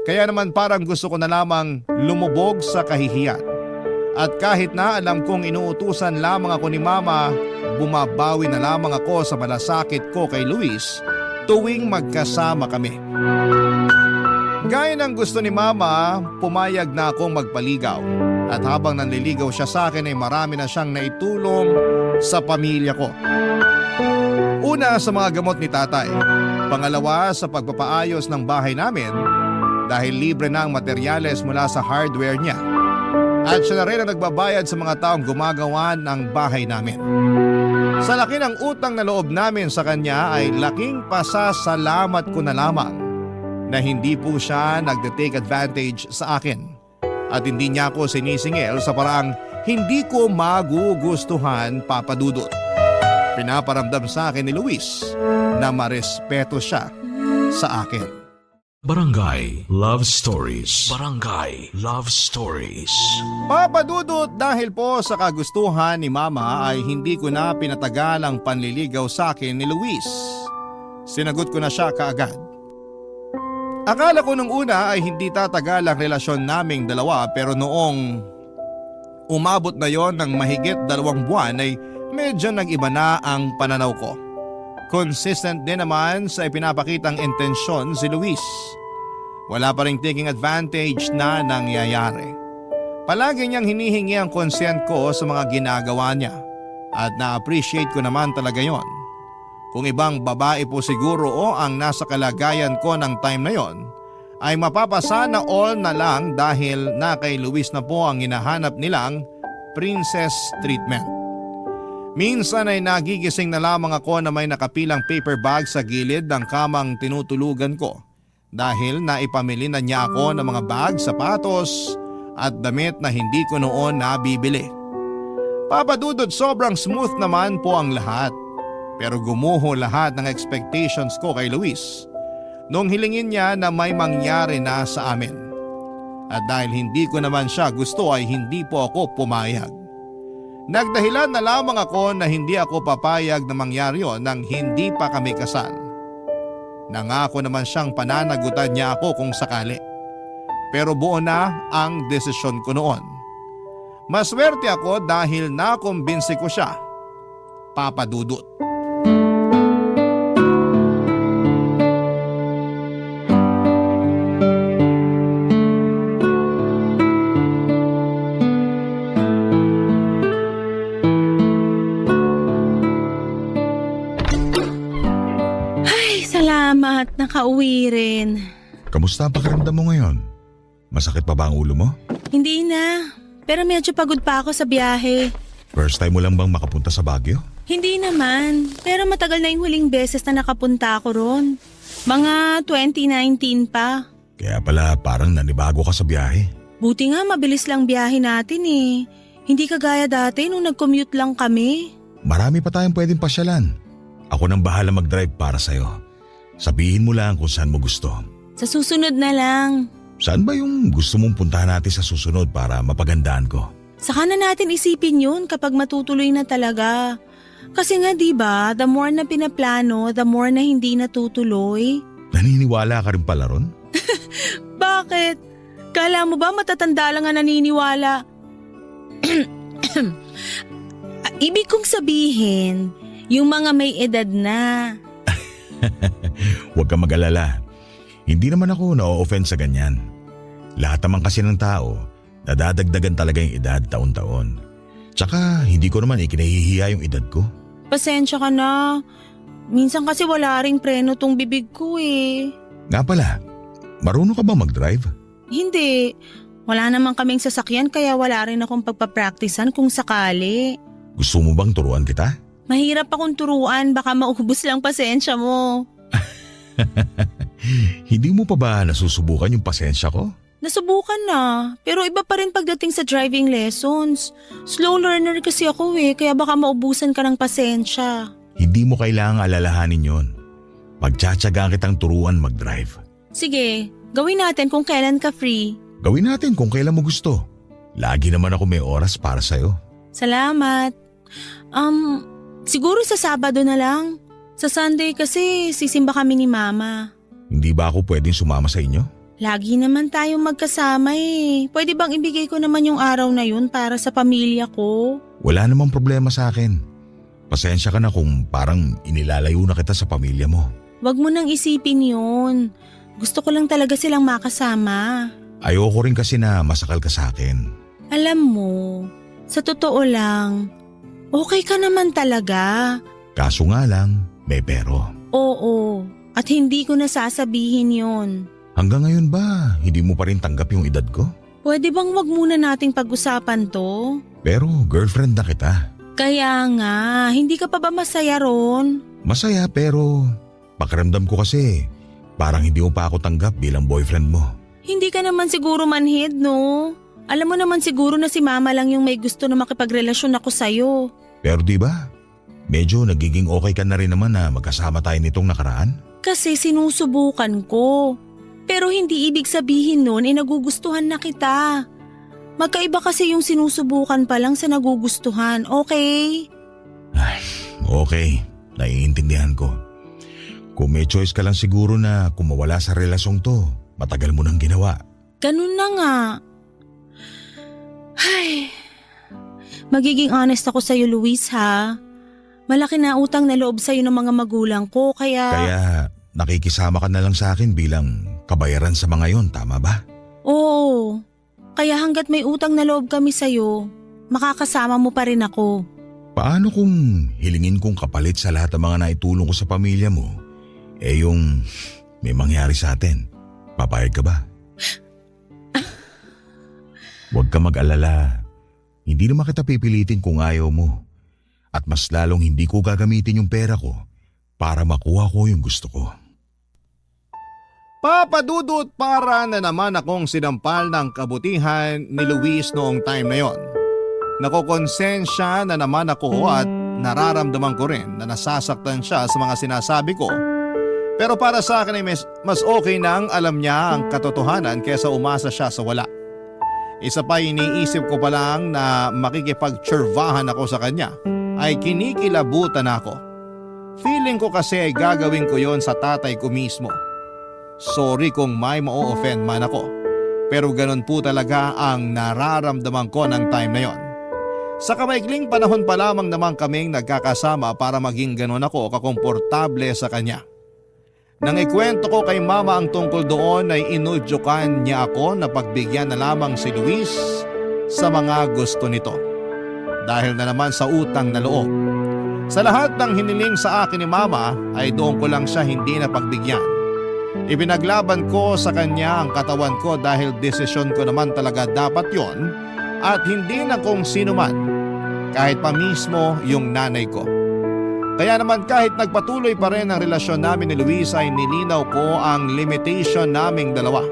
Kaya naman parang gusto ko na lamang lumubog sa kahihiyan. At kahit na alam kong inuutusan lamang ako ni Mama, bumabawi na lamang ako sa malasakit ko kay Luis tuwing magkasama kami. Gaya ng gusto ni Mama, pumayag na akong magpaligaw. At habang nanliligaw siya sa akin ay marami na siyang naitulong sa pamilya ko. Una sa mga gamot ni tatay. Pangalawa sa pagpapaayos ng bahay namin dahil libre na ang materyales mula sa hardware niya. At siya na rin ang nagbabayad sa mga taong gumagawa ng bahay namin. Sa laki ng utang na loob namin sa kanya ay laking pasasalamat ko na lamang na hindi po siya nagde-take advantage sa akin at hindi niya ako sinisingil sa paraang hindi ko magugustuhan, Papa Dudut. Pinaparamdam sa akin ni Luis na marespeto siya sa akin. Barangay Love Stories. Barangay Love Stories. Papa Dudut, dahil po sa kagustuhan ni Mama ay hindi ko na pinatagal ang panliligaw sa akin ni Luis. Sinagot ko na siya kaagad. Akala ko nung una ay hindi tatagal ang relasyon naming dalawa pero noong umabot na yon ng mahigit 2 buwan ay medyo nag-iba na ang pananaw ko. Consistent din naman sa ipinapakitang intensyon si Luis. Wala pa ring taking advantage na nangyayari. Palagi niyang hinihingi ang consent ko sa mga ginagawa niya at na-appreciate ko naman talaga yon. Kung ibang babae po siguro o ang nasa kalagayan ko ng time na yon, ay mapapasana all na lang dahil na kay Luis na po ang hinahanap nilang princess treatment. Minsan ay nagigising na lamang ako na may nakapilang paper bag sa gilid ng kamang tinutulugan ko dahil naipamili na niya ako ng mga bag, sapatos at damit na hindi ko noon nabibili. Papa Dudut, sobrang smooth naman po ang lahat. Pero gumuho lahat ng expectations ko kay Luis nung hilingin niya na may mangyari na sa amin. At dahil hindi ko naman siya gusto ay hindi po ako pumayag. Nagdahilan na lamang ako na hindi ako papayag na mangyari yon nang hindi pa kami kasal. Nangako naman siyang pananagutan niya ako kung sakali. Pero buo na ang desisyon ko noon. Maswerte ako dahil nakumbinsi ko siya, Papa Dudut. Salamat, nakauwi rin. Kamusta ang pakiramdam mo ngayon? Masakit pa ba ang ulo mo? Hindi na, pero medyo pagod pa ako sa biyahe. First time mo lang bang makapunta sa Baguio? Hindi naman, pero matagal na yung huling beses na nakapunta ako ron. Mga 2019 pa. Kaya pala parang nanibago ka sa biyahe. Buti nga mabilis lang biyahe natin eh. Hindi kagaya dati nung nag-commute lang kami. Marami pa tayong pwedeng pasyalan. Ako nang bahala mag-drive para sa'yo. Sabihin mo lang kung saan mo gusto. Sa susunod na lang. Saan ba yung gusto mong puntahan natin sa susunod para mapagandaan ko? Saka na natin isipin yun kapag matutuloy na talaga. Kasi nga 'di ba, the more na pinaplano, the more na hindi natutuloy. Naniniwala ka rin pala ron? Bakit? Kala mo ba matatanda lang nga naniniwala? Ibig kong sabihin, yung mga may edad na. Huwag ka mag-alala. Hindi naman ako na-offend sa ganyan. Lahat naman kasi ng tao, nadadagdagan talaga yung edad taon-taon. Tsaka hindi ko naman ikinahihiya yung edad ko. Pasensya ka na. Minsan kasi wala ring preno tong bibig ko eh. Nga pala, marunong ka ba mag-drive? Hindi. Wala naman kaming sasakyan kaya wala rin akong pagpapraktisan kung sakali. Gusto mo bang turuan kita? Mahirap akong turuan, baka maubos lang pasensya mo. Hindi mo pa ba nasusubukan yung pasensya ko? Nasubukan na, pero iba pa rin pagdating sa driving lessons. Slow learner kasi ako kaya baka maubusan ka ng pasensya. Hindi mo kailangang alalahanin yon. Pagtsatsagaan kitang turuan mag-drive. Sige, gawin natin kung kailan ka free. Gawin natin kung kailan mo gusto. Lagi naman ako may oras para sa'yo. Salamat. Siguro sa Sabado na lang. Sa Sunday kasi sisimba kami ni Mama. Hindi ba ako pwedeng sumama sa inyo? Lagi naman tayong magkasama Pwede bang ibigay ko naman yung araw na yun para sa pamilya ko? Wala namang problema sa akin. Pasensya ka na kung parang inilalayo na kita sa pamilya mo. Wag mo nang isipin yun. Gusto ko lang talaga silang makasama. Ayoko rin kasi na masakal ka sa akin. Alam mo, sa totoo lang, okay ka naman talaga. Kaso nga lang, may pero. Oo, at hindi ko nasasabihin yun. Hanggang ngayon ba, hindi mo pa rin tanggap yung edad ko? Pwede bang wag muna nating pag-usapan to? Pero girlfriend na kita. Kaya nga, hindi ka pa ba masaya ron? Masaya pero pakiramdam ko kasi parang hindi mo pa ako tanggap bilang boyfriend mo. Hindi ka naman siguro manhid, no? Alam mo naman siguro na si Mama lang yung may gusto na makipagrelasyon ako sa'yo. Pero di ba, medyo nagiging okay ka na rin naman na magkasama tayo nitong nakaraan? Kasi sinusubukan ko. Pero hindi ibig sabihin nun nagugustuhan na kita. Magkaiba kasi yung sinusubukan pa lang sa nagugustuhan, okay? Ay, okay. Naiintindihan ko. Kung may choice ka lang siguro na kumawala sa relasyong to, matagal mo nang ginawa. Ganun na nga. Ay, magiging honest ako sa'yo, Luis, ha? Malaki na utang na loob sa'yo ng mga magulang ko, kaya nakikisama ka na lang sa akin bilang kabayaran sa mga yon, tama ba? Oo, kaya hanggat may utang na loob kami sa'yo, makakasama mo pa rin ako. Paano kung hilingin kong kapalit sa lahat ng mga naitulong ko sa pamilya mo, yung may mangyari sa atin? Papayag ka ba? Huwag ka mag-alala. Hindi naman kita pipilitin kung ayaw mo. At mas lalong hindi ko gagamitin yung pera ko para makuha ko yung gusto ko. Papadudot para na naman akong sinampal ng kabutihan ni Luis noong time na yon. Nakokonsensya na naman ako at nararamdaman ko rin na nasasaktan siya sa mga sinasabi ko. Pero para sa akin ay mas okay nang alam niya ang katotohanan kaysa umasa siya sa wala. Isa pa iniisip ko pa lang na makikipagtsurvahan ako sa kanya ay kinikilabutan ako. Feeling ko kasi ay gagawin ko yon sa tatay ko mismo. Sorry kung may ma-offend man ako. Pero ganun po talaga ang nararamdaman ko ng time na yon. Sa kamaikling panahon pa lamang naman kaming nagkakasama para maging ganun ako kakomportable sa kanya. Nang ikwento ko kay Mama ang tungkol doon ay inudyukan niya ako na pagbigyan na lamang si Luis sa mga gusto nito. Dahil na naman sa utang na loob. Sa lahat ng hiniling sa akin ni Mama ay doon ko lang siya hindi na pagbigyan. Ibinaglaban ko sa kanya ang katawan ko dahil desisyon ko naman talaga dapat yon at hindi na kung sino man, kahit pa mismo yung nanay ko. Kaya naman kahit nagpatuloy pa rin ang relasyon namin ni Luis ay nilinaw ko ang limitation naming dalawa.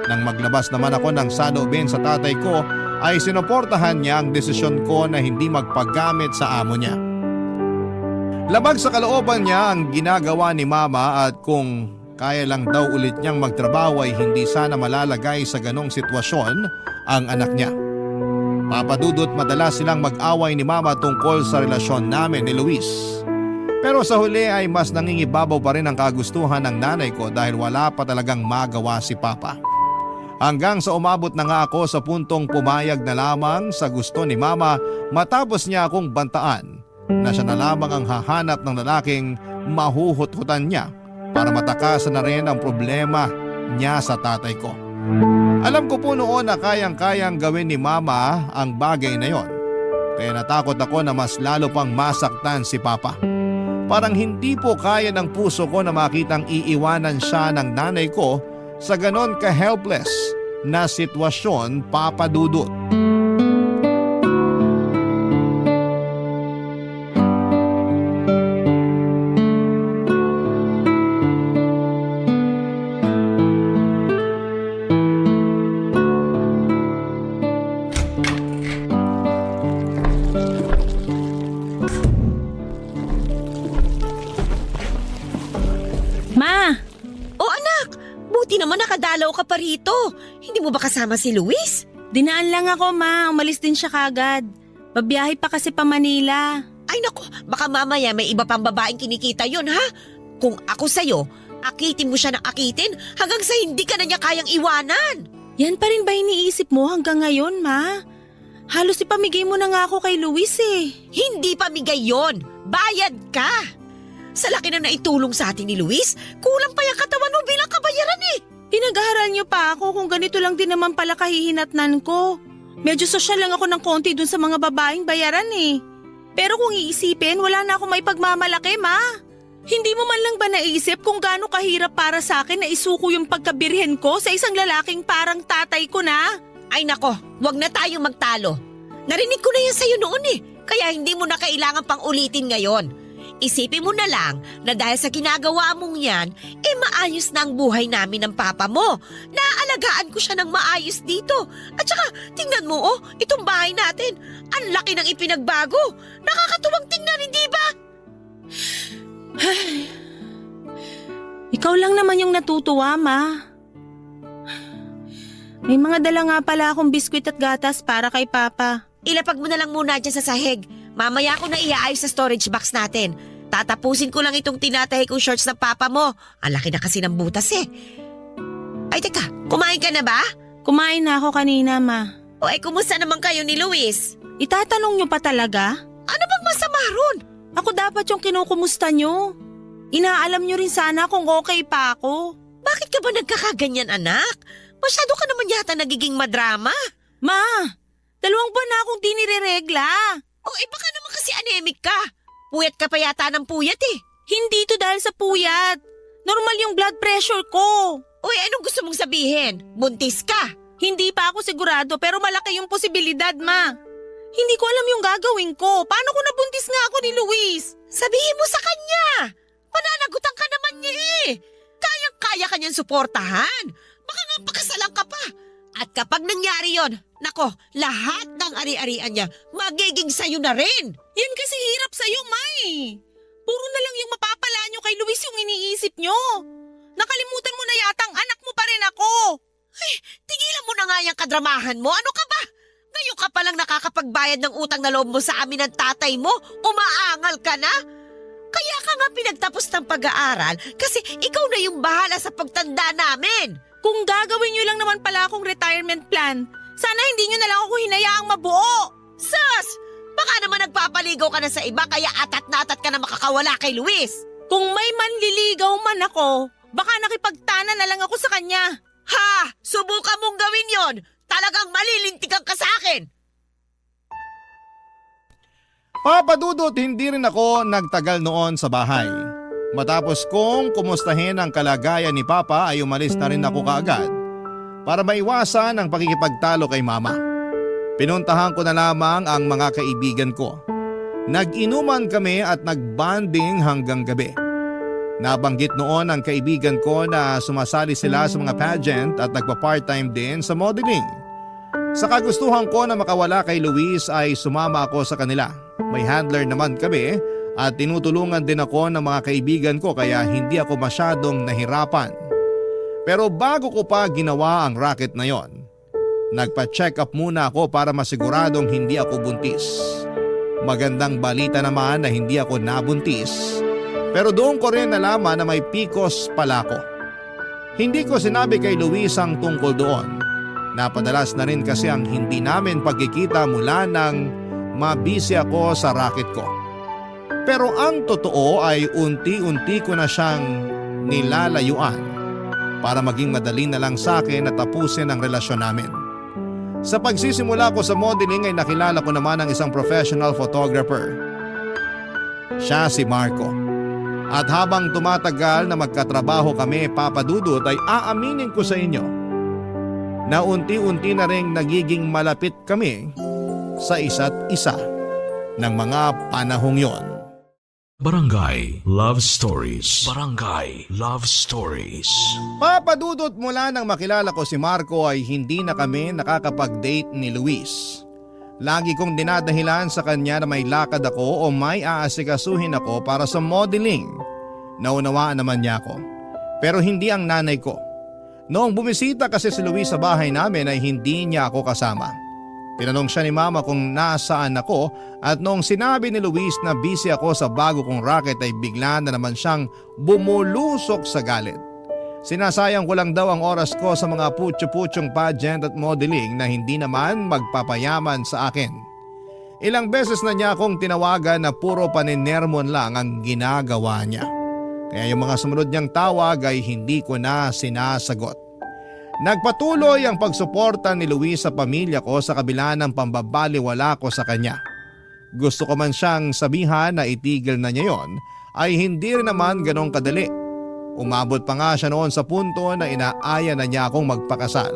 Nang maglabas naman ako ng saloobin sa tatay ko ay sinuportahan niya ang desisyon ko na hindi magpagamit sa amo niya. Labag sa kalooban niya ang ginagawa ni Mama at kung kaya lang daw ulit niyang magtrabaho ay hindi sana malalagay sa ganong sitwasyon ang anak niya. Papadudot madalas silang mag-away ni Mama tungkol sa relasyon namin ni Luis. Pero sa huli ay mas nangingibabaw pa rin ang kagustuhan ng nanay ko dahil wala pa talagang magawa si Papa. Hanggang sa umabot na nga ako sa puntong pumayag na lamang sa gusto ni Mama matapos niya akong bantaan na siya na lamang ang hahanap ng lalaking mahuhut-hutan niya para matakasan na rin ang problema niya sa tatay ko. Alam ko po noon na kayang-kayang gawin ni Mama ang bagay na yon. Kaya natakot ako na mas lalo pang masaktan si Papa. Parang hindi po kaya ng puso ko na makitang iiwanan siya ng nanay ko sa ganon ka-helpless na sitwasyon, Papa Dudut. Ma! O anak, buti naman nakadalaw ka pa rito. Hindi mo ba kasama si Luis? Dinaan lang ako, Ma. Umalis din siya kagad. Babiyahe pa kasi pa Manila. Ay nako, baka mamaya may iba pang babaeng kinikita yun ha? Kung ako sa'yo, akitin mo siya ng akitin hanggang sa hindi ka na niya kayang iwanan. Yan pa rin ba iniisip mo hanggang ngayon, Ma? Halos ipamigay mo na nga ako kay Luis eh. Hindi pamigay yon, bayad ka. Sa laki na naitulong sa atin ni Luis, kulang pa yung katawan mo bilang kabayaran eh. Pinag-aaral niyo pa ako kung ganito lang din naman pala kahihinatnan ko. Medyo sosyal lang ako ng konti dun sa mga babaeng bayaran eh. Pero kung iisipin, wala na akong may pagmamalaki, Ma. Hindi mo man lang ba naisip kung gaano kahirap para sa akin na isuko yung pagkabirhen ko sa isang lalaking parang tatay ko na? Ay nako, wag na tayong magtalo. Narinig ko na yan sa'yo noon eh, kaya hindi mo na kailangan pang ulitin ngayon. Isipin mo na lang na dahil sa ginagawa mong yan, maayos na ang buhay namin ng papa mo. Naaalagaan ko siya ng maayos dito. At saka, tingnan mo itong bahay natin. Ang laki ng ipinagbago. Nakakatuwang tingnan, hindi ba? Ikaw lang naman yung natutuwa, Ma. May mga dala nga pala akong biskwit at gatas para kay Papa. Ilapag mo na lang muna dyan sa sahig. Mamaya ko na iaayos sa storage box natin. Tatapusin ko lang itong tinatahi kong shorts ng papa mo. Ang laki na kasi ng butas eh. Ay teka, kumain ka na ba? Kumain na ako kanina, Ma. O kumusta naman kayo ni Luis? Itatanong niyo pa talaga? Ano bang masama ron? Ako dapat yung kinukumusta niyo. Inaalam niyo rin sana kung okay pa ako. Bakit ka ba nagkakaganyan, anak? Masyado ka naman yata nagiging madrama. Ma, 2 buwan na akong di nireregla. O baka naman kasi anemic ka. Puyat ka pa yata ng puyat eh. Hindi to dahil sa puyat. Normal yung blood pressure ko. Uy, anong gusto mong sabihin? Buntis ka? Hindi pa ako sigurado pero malaki yung posibilidad, Ma. Hindi ko alam yung gagawin ko. Paano kung nabuntis nga ako ni Luis? Sabihin mo sa kanya. Pananagutan ka naman niya eh. Kayang-kaya ka niyang suportahan. Baka nga pakasalan ka pa. At kapag nangyari yon, nako, lahat ng ari-arian niya magiging sayo na rin. Yan kasi hirap sa'yo, May. Puro na lang yung mapapala nyo kay Luis yung iniisip nyo. Nakalimutan mo na yatang anak mo pa rin ako. Ay, tigilan mo na nga yung kadramahan mo. Ano ka ba? Ngayon ka palang nakakapagbayad ng utang na loob mo sa amin ng tatay mo. Umaangal ka na? Kaya ka nga pinagtapos ng pag-aaral kasi ikaw na yung bahala sa pagtanda namin. Kung gagawin nyo lang naman pala akong retirement plan, sana hindi nyo na lang ako hinayaang mabuo. Sus! Baka naman nagpapaligaw ka na sa iba kaya atat na atat ka na makakawala kay Luis. Kung may manliligaw man ako, baka nakipagtana na lang ako sa kanya. Ha! Subukan mong gawin yon. Talagang malilintikan ka sa akin. Papa Dudut, hindi rin ako nagtagal noon sa bahay. Matapos kong kumustahin ang kalagayan ni Papa ay umalis na rin ako kaagad para maiwasan ang pakikipagtalo kay Mama. Pinuntahan ko na lamang ang mga kaibigan ko. Nag-inuman kami at nagbanding hanggang gabi. Nabanggit noon ang kaibigan ko na sumasali sila sa mga pageant at nagpa-part-time din sa modeling. Sa kagustuhan ko na makawala kay Luis ay sumama ako sa kanila. May handler naman kami at tinutulungan din ako ng mga kaibigan ko kaya hindi ako masyadong nahirapan. Pero bago ko pa ginawa ang racket na yon, nagpa-check up muna ako para masiguradong hindi ako buntis. Magandang balita naman na hindi ako nabuntis. Pero doon ko rin nalaman na may PCOS pala ko. Hindi ko sinabi kay Luis ang tungkol doon. Napadalas na rin kasi ang hindi namin pagkikita mula nang mabisi ako sa racket ko. Pero ang totoo ay unti-unti ko na siyang nilalayuan para maging madali na lang sa akin na tapusin ang relasyon namin. Sa pagsisimula ko sa modeling ay nakilala ko naman ang isang professional photographer. Siya si Marco. At habang tumatagal na magkatrabaho kami, Papa Dudut, ay aaminin ko sa inyo na unti-unti na ring nagiging malapit kami sa isa't isa ng mga panahong yon. Barangay Love Stories. Barangay Love Stories. Papadudot mula nang makilala ko si Marco ay hindi na kami nakakapag-date ni Luis. Lagi kong dinadahilan sa kanya na may lakad ako o may aasikasuhin ako para sa modeling. Naunawaan naman niya ako. Pero hindi ang nanay ko. Noong bumisita kasi si Luis sa bahay namin ay hindi niya ako kasama. Tinanong siya ni Mama kung nasaan ako at noong sinabi ni Luis na busy ako sa bago kong racket ay bigla na naman siyang bumulusok sa galit. Sinasayang ko lang daw ang oras ko sa mga putyo-putyong pageant at modeling na hindi naman magpapayaman sa akin. Ilang beses na niya akong tinawagan na puro paninermon lang ang ginagawa niya. Kaya yung mga sumunod niyang tawag ay hindi ko na sinasagot. Nagpatuloy ang pagsuporta ni Luis sa pamilya ko sa kabila ng pambabaliwala ko sa kanya. Gusto ko man siyang sabihan na itigil na niya yon, ay hindi rin naman ganong kadali. Umabot pa nga siya noon sa punto na inaaya na niya akong magpakasal.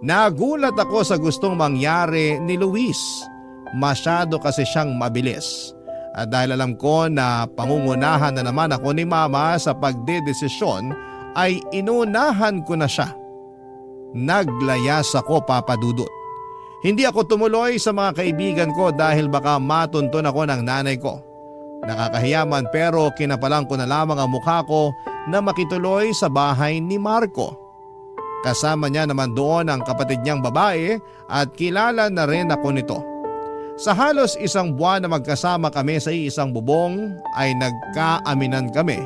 Nagulat ako sa gustong mangyari ni Luis. Masyado kasi siyang mabilis. At dahil alam ko na pangungunahan na naman ako ni Mama sa pagdedesisyon ay inunahan ko na siya. Naglayas ako, Papa Dudut. Hindi ako tumuloy sa mga kaibigan ko dahil baka matunton ako ng nanay ko. Nakakahiya man pero kinapalang ko na lamang ang mukha ko na makituloy sa bahay ni Marco. Kasama niya naman doon ang kapatid niyang babae at kilala na rin ako nito. Sa halos isang buwan na magkasama kami sa isang bubong ay nagkaaminan kami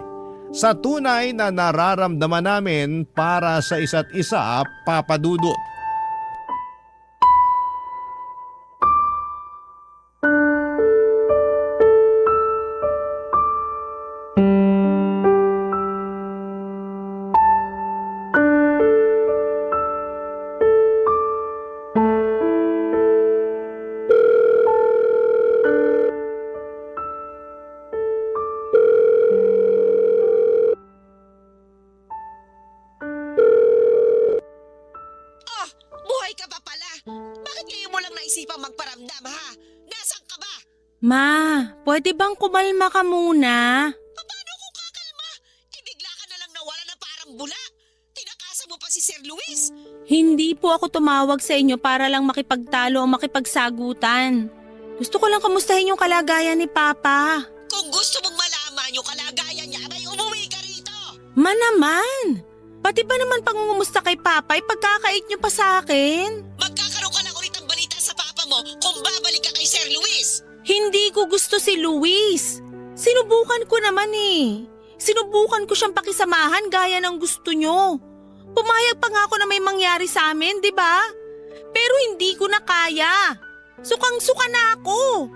sa tunay na nararamdaman namin para sa isa't isa, Papa Dudut. Buhay ka pa pala. Bakit ngayon mo lang naisipang magparamdam, ha? Nasaan ka ba? Ma, pwede bang kumalma ka muna? Paano kung kakalma? Bigla ka na lang nawala na parang bula. Tinakasan mo pa si Sir Luis. Hindi po ako tumawag sa inyo para lang makipagtalo o makipagsagutan. Gusto ko lang kamustahin yung kalagayan ni Papa. Kung gusto mong malaman yung kalagayan niya, abay umuwi ka rito. Ma naman! Pati ba naman pangungumusta kay Papa ay pagkakait niyo pa sa akin? Magkakaroon ka lang ulit ng balita sa papa mo kung babalik ka kay Sir Luis. Hindi ko gusto si Luis. Sinubukan ko naman eh. Sinubukan ko siyang pakisamahan gaya ng gusto niyo. Pumayag pa nga ako na may mangyari sa amin, di ba? Pero hindi ko na kaya. Sukang-suka na ako.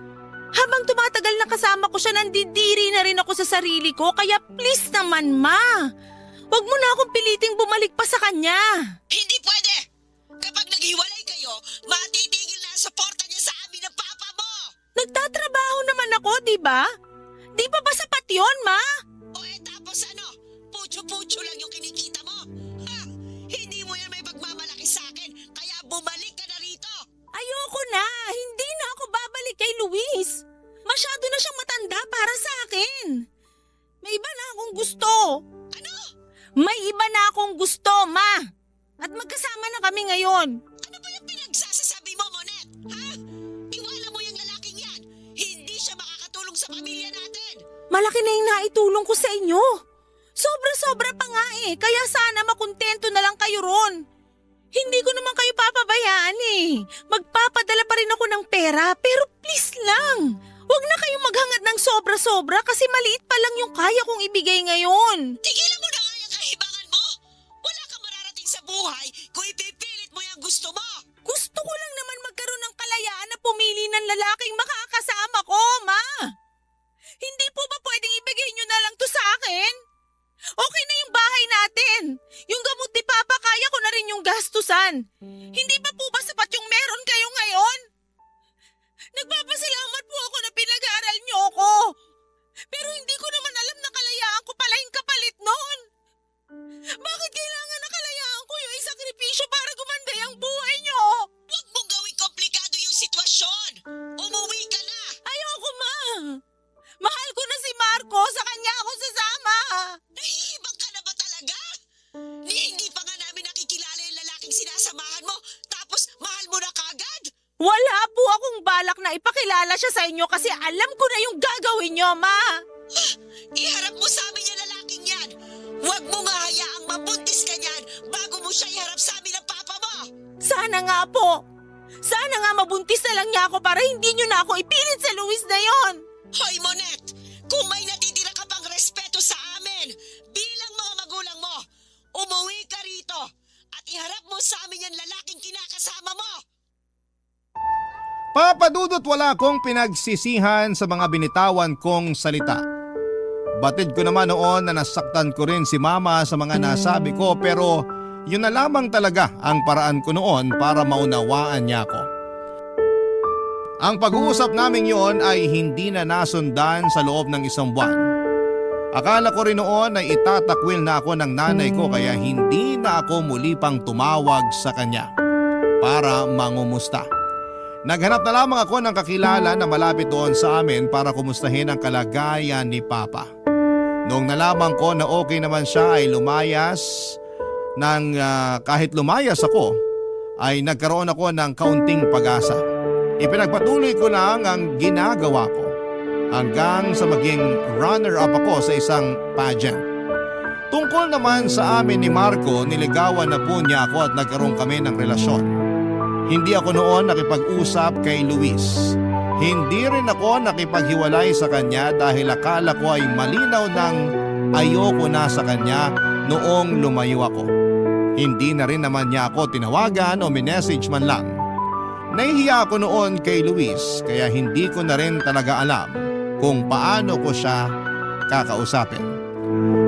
Habang tumatagal na kasama ko siya, nandidiri na rin ako sa sarili ko. Kaya please naman, Ma. Huwag mo na akong piliting bumalik pa sa kanya. Hindi pwede. Kapag naghiwalay kayo, matitigil na ang suporta niya sa amin ng papa mo. Nagtatrabaho naman ako, di ba? Di ba ba sapat yun, Ma? O tapos ano? Putyo-putyo lang yung kinikita mo. Ha? Hindi mo yan may pagmamalaki sa akin, kaya bumalik ka na rito. Ayoko na. Hindi na ako babalik kay Luis. Masyado na siyang matanda para sa akin. May iba na akong gusto. Ano? May iba na akong gusto, Ma. At magkasama na kami ngayon. Ano ba yung pinagsasasabi Malaki na yung naitulong ko sa inyo. Sobra-sobra pa nga eh, kaya sana makontento na lang kayo ron. Hindi ko naman kayo papabayaan eh. Magpapadala pa rin ako ng pera, pero please lang. Huwag na kayong maghangad ng sobra-sobra kasi maliit pa lang yung kaya kong ibigay ngayon. Tigilan mo na nga yung kahibangan mo! Wala kang mararating sa buhay kung ipipilit mo yung gusto mo! Gusto ko lang naman magkaroon ng kalayaan na pumili ng lalaking makakasama ko, Ma. Hindi po ba pwedeng ibigay nyo na lang to sa akin? Okay na yung bahay natin. Yung gamot ni Papa, kaya ko na rin yung gastusan. Hindi pa po ba sapat yung meron kayo ngayon? Nagpapasalamat po ako na pinag-aaral niyo ako. Pero hindi ko naman alam na kalayaan ko pala yung kapalit noon. Bakit kailangan na kalayaan ko yung isakripisyo para gumanda yung buhay niyo? Huwag mong gawing komplikado yung sitwasyon! Umuwi ka na! Ayoko, Ma. Mahal ko na si Marco. Sa kanya ako sasama. Nahihibang ka na ba talaga? Hindi pa nga namin nakikilala yung lalaking sinasamahan mo, tapos mahal mo na kagad? Wala po akong balak na ipakilala siya sa inyo kasi alam ko na yung gagawin niyo, Ma. Iharap mo sa amin yung lalaking yan! Huwag mo nga hayaang mabuntis ka niyan bago mo siya iharap sa amin ng papa mo! Sana nga po. Sana nga mabuntis na lang niya ako para hindi niyo na ako ipilit sa Luis na yon. Hoy, Monette! Kung may natitira ka pang respeto sa amin bilang mga magulang mo, umuwi ka rito at iharap mo sa amin yung lalaking kinakasama mo! Papadudot wala akong pinagsisihan sa mga binitawan kong salita. Batid ko naman noon na nasaktan ko rin si Mama sa mga nasabi ko pero yun na lamang talaga ang paraan ko noon para maunawaan niya ako. Ang pag-uusap namin yon ay hindi na nasundan sa loob ng isang buwan. Akala ko rin noon ay itatakwil na ako ng nanay ko kaya hindi na ako muli pang tumawag sa kanya para mangumusta. Naghanap na lamang ako ng kakilala na malapit doon sa amin para kumustahin ang kalagayan ni Papa. Noong nalaman ko na okay naman siya ay lumayas kahit lumayas ako ay nagkaroon ako ng kaunting pag-asa. Ipinagpatuloy ko lang ang ginagawa ko hanggang sa maging runner-up ako sa isang pageant. Tungkol naman sa amin ni Marco, niligawan na po niya ako at nagkaroon kami ng relasyon. Hindi ako noon nakipag-usap kay Luis. Hindi rin ako nakipaghiwalay sa kanya dahil akala ko ay malinaw nang ayoko na sa kanya noong lumayo ako. Hindi na rin naman niya ako tinawagan o minessage man lang. Nahihiya ako noon kay Luis kaya hindi ko na rin talaga alam kung paano ko siya kakausapin.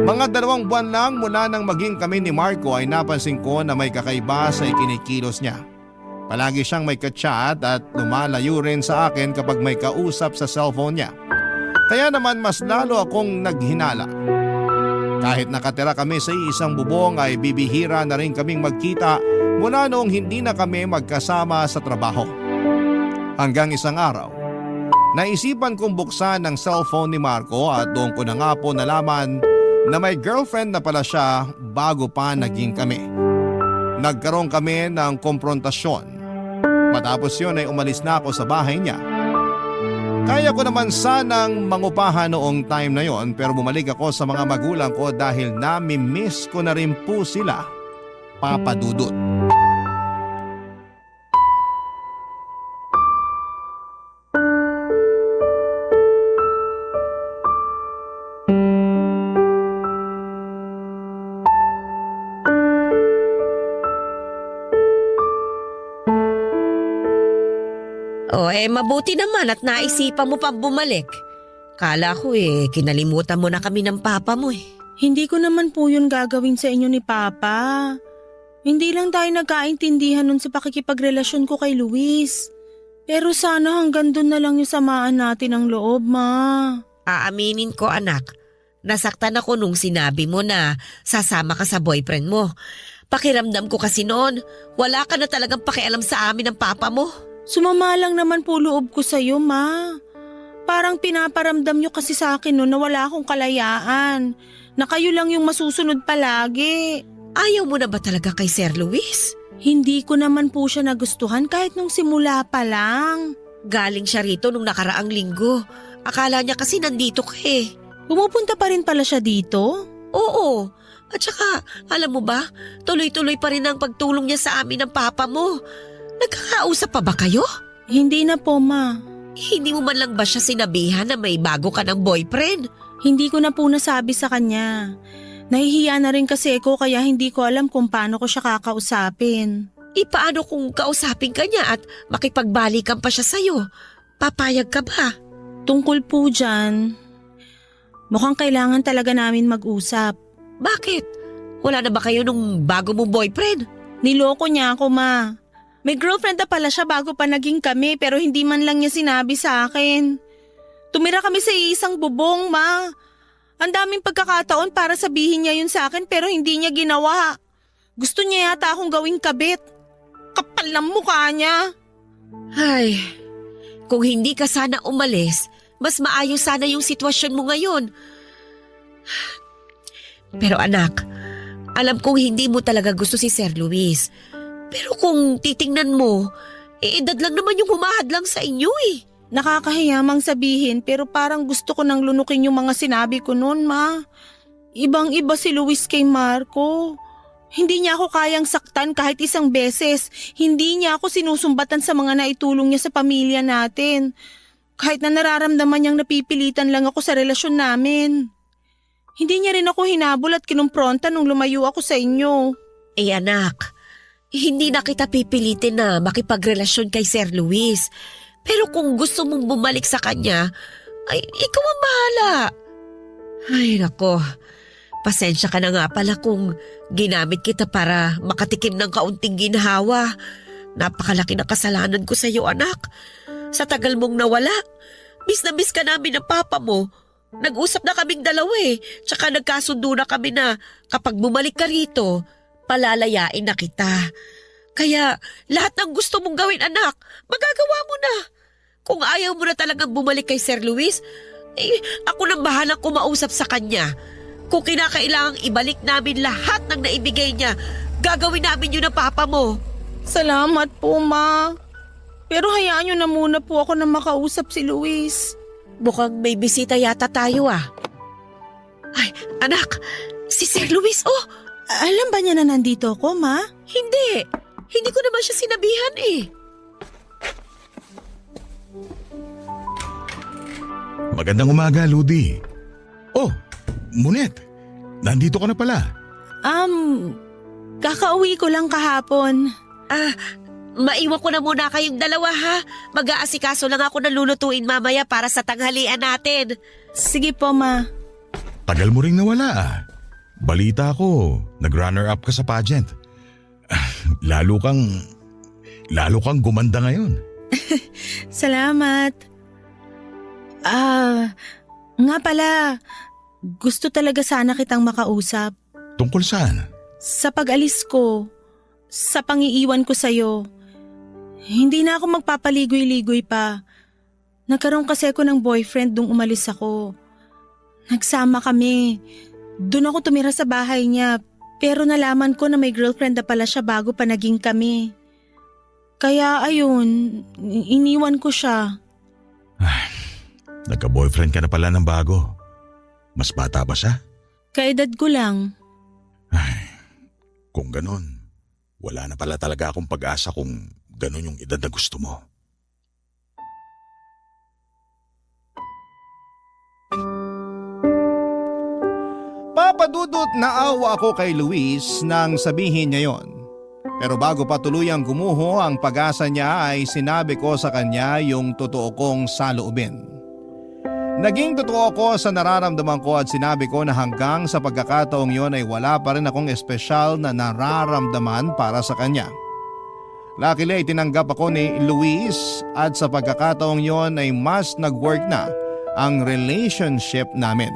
Mga 2 buwan lang mula nang maging kami ni Marco ay napansin ko na may kakaiba sa ikinikilos niya. Palagi siyang may ka-chat at lumalayo rin sa akin kapag may kausap sa cellphone niya. Kaya naman mas lalo akong naghinala. Kahit nakatira kami sa isang bubong ay bibihira na rin kaming magkita mula noong hindi na kami magkasama sa trabaho. Hanggang isang araw, naisipan kong buksan ang cellphone ni Marco at doon ko na nga po nalaman na may girlfriend na pala siya bago pa naging kami. Nagkaroon kami ng komprontasyon. Matapos yun ay umalis na ako sa bahay niya. Kaya ko naman sanang mangupahan noong time na yon pero bumalik ako sa mga magulang ko dahil nami-miss ko na rin po sila, Papa Dudut. Mabuti naman at naisipan mo pa bumalik. Kala ko kinalimutan mo na kami ng papa mo Hindi ko naman po yun gagawin sa inyo ni Papa. Hindi lang tayo nagkaintindihan nun sa pakikipagrelasyon ko kay Luis. Pero sana hanggang doon na lang yung samaan natin ang loob, Ma. Aaminin ko, anak. Nasaktan ako nung sinabi mo na sasama ka sa boyfriend mo. Pakiramdam ko kasi noon, wala ka na talagang pakialam sa amin ng papa mo. Sumama lang naman po loob ko sa'yo, Ma. Parang pinaparamdam nyo kasi sa akin noon na wala akong kalayaan. Na kayo lang yung masusunod palagi. Ayaw mo na ba talaga kay Sir Luis? Hindi ko naman po siya nagustuhan kahit nung simula pa lang. Galing siya rito nung nakaraang linggo. Akala niya kasi nandito ka Pumupunta pa rin pala siya dito? Oo. At saka, alam mo ba, tuloy-tuloy pa rin ang pagtulong niya sa amin ng papa mo. Nagkakausap pa ba kayo? Hindi na po, ma. Hindi mo man lang ba siya sinabihan na may bago ka ng boyfriend? Hindi ko na po nasabi sa kanya. Nahihiya na rin kasi ako kaya hindi ko alam kung paano ko siya kakausapin. Paano kung kausapin ka niya at makipagbalikan pa siya sa'yo? Papayag ka ba? Tungkol po dyan, mukhang kailangan talaga namin mag-usap. Bakit? Wala na ba kayo nung bago mong boyfriend? Niloko niya ako, ma. May girlfriend na pala siya bago pa naging kami pero hindi man lang niya sinabi sa akin. Tumira kami sa isang bubong, ma. Ang daming pagkakataon para sabihin niya yun sa akin pero hindi niya ginawa. Gusto niya yata akong gawing kabit. Kapal ng mukha niya. Ay, kung hindi ka sana umalis, mas maayos sana yung sitwasyon mo ngayon. Pero anak, alam kong hindi mo talaga gusto si Sir Luis. Pero kung titingnan mo, edad lang naman yung humahadlang sa inyo eh. Nakakahiyamang sabihin pero parang gusto ko nang lunukin yung mga sinabi ko noon, ma. Ibang-iba si Luis kay Marco. Hindi niya ako kayang saktan kahit isang beses. Hindi niya ako sinusumbatan sa mga naitulong niya sa pamilya natin. Kahit na nararamdaman niyang napipilitan lang ako sa relasyon namin. Hindi niya rin ako hinabol at kinumpronta nung lumayo ako sa inyo. Anak, hindi na kita pipilitin na makipagrelasyon kay Sir Luis. Pero kung gusto mong bumalik sa kanya, ay ikaw ang bahala. Ay nako, pasensya ka na nga pala kung ginamit kita para makatikim ng kaunting ginhawa. Napakalaki na kasalanan ko sa iyo, anak. Sa tagal mong nawala, miss na miss ka namin ng papa mo. Nag-usap na kaming dalawa eh. Tsaka nagkasundo na kami na kapag bumalik ka rito, palalayain na kita. Kaya lahat ng gusto mong gawin, anak, magagawa mo na. Kung ayaw mo na talagang bumalik kay Sir Luis, ako nang bahalang kumausap sa kanya. Kung kinakailangang ibalik namin lahat ng naibigay niya, gagawin namin yun ng papa mo. Salamat po, ma. Pero hayaan niyo na muna po ako na makausap si Luis. Mukhang may bisita yata tayo ah. Ay, anak, si Sir Luis, oh. Alam ba niya na nandito ako, ma? Hindi. Hindi ko naman siya sinabihan eh. Magandang umaga, Ludi. Oh, Munet. Nandito ka na pala. Kakauwi ko lang kahapon. Maiwan ko na muna kayong dalawa ha. Mag-aasikaso lang ako ng lulutuin mamaya para sa tanghalian natin. Sige po, ma. Tagal mo ring nawala ah. Balita ko, nag-runner-up ka sa pageant. Lalo kang gumanda ngayon. Salamat. Nga pala, gusto talaga sana kitang makausap. Tungkol saan? Sa pag-alis ko, sa pangiiwan ko sa'yo, hindi na ako magpapaligoy-ligoy pa. Nagkaroon kasi ako ng boyfriend nung umalis ako. Nagsama kami. Doon ako tumira sa bahay niya, pero nalaman ko na may girlfriend na pala siya bago pa naging kami. Kaya ayun, iniwan ko siya. Nagka-boyfriend ka na pala ng bago. Mas bata ba siya? Kaedad ko lang. Kung ganun, wala na pala talaga akong pag-asa kung ganun yung edad na gusto mo. Papadudot naawa ako kay Luis nang sabihin niya yon. Pero bago pa tuluyang gumuho ang pag-asa niya ay sinabi ko sa kanya yung totoo kong saloobin. Naging totoo ako sa nararamdaman ko at sinabi ko na hanggang sa pagkakataong yon ay wala pa rin akong espesyal na nararamdaman para sa kanya. Luckily ay tinanggap ako ni Luis at sa pagkakataong yon ay mas nag-work na ang relationship namin.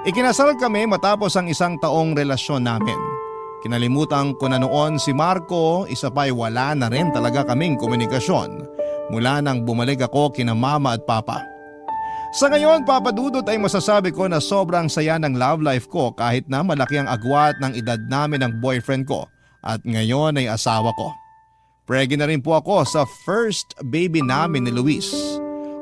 Ikinasal kami matapos ang 1 taong relasyon namin. Kinalimutan ko na noon si Marco, isa pa ay wala na rin talaga kaming komunikasyon mula nang bumalik ako kina mama at papa. Sa ngayon, papadudot ay masasabi ko na sobrang saya ng love life ko kahit na malaki ang agwat ng edad namin ng boyfriend ko at ngayon ay asawa ko. Pregnant na rin po ako sa first baby namin ni Luis.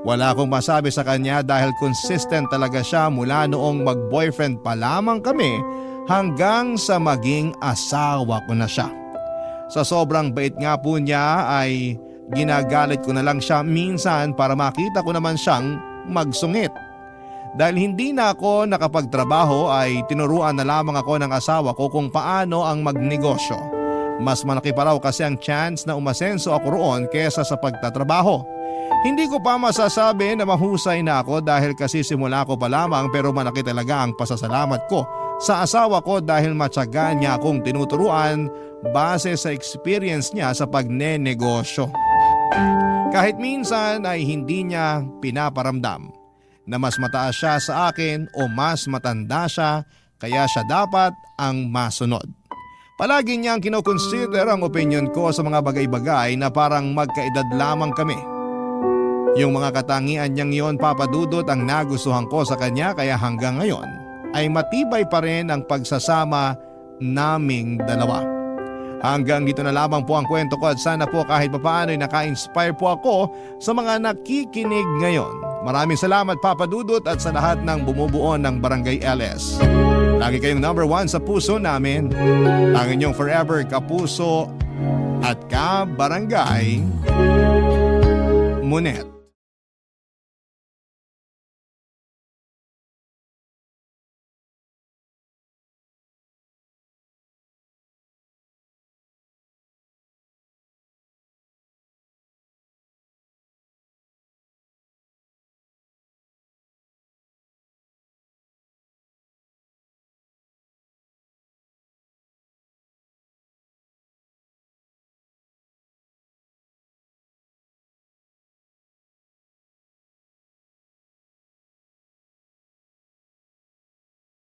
Wala akong masabi sa kanya dahil consistent talaga siya mula noong mag-boyfriend pa lamang kami hanggang sa maging asawa ko na siya. Sa sobrang bait nga po niya ay ginagalit ko na lang siya minsan para makita ko naman siyang magsungit. Dahil hindi na ako nakapagtrabaho ay tinuruan na lamang ako ng asawa ko kung paano ang magnegosyo. Mas malaki pa raw kasi ang chance na umasenso ako roon kesa sa pagtatrabaho. Hindi ko pa masasabi na mahusay na ako dahil kasi simula ko pa lamang, pero malaki talaga ang pasasalamat ko sa asawa ko dahil matyaga niya akong tinuturuan base sa experience niya sa pagnenegosyo. Kahit minsan ay hindi niya pinaparamdam na mas mataas siya sa akin o mas matanda siya, kaya siya dapat ang masunod. Palagi niyang kinoconsider ang opinion ko sa mga bagay-bagay na parang magkaedad lamang kami. Yung mga katangian niyang yon, Papa Dudut, ang nagustuhan ko sa kanya, kaya hanggang ngayon ay matibay pa rin ang pagsasama naming dalawa. Hanggang dito na lamang po ang kwento ko at sana po kahit papaano ay naka-inspire po ako sa mga nakikinig ngayon. Maraming salamat Papa Dudut at sa lahat ng bumubuo ng Barangay LS. Lagi kayong number 1 sa puso namin. Ang inyong forever kapuso at ka-barangay Munet.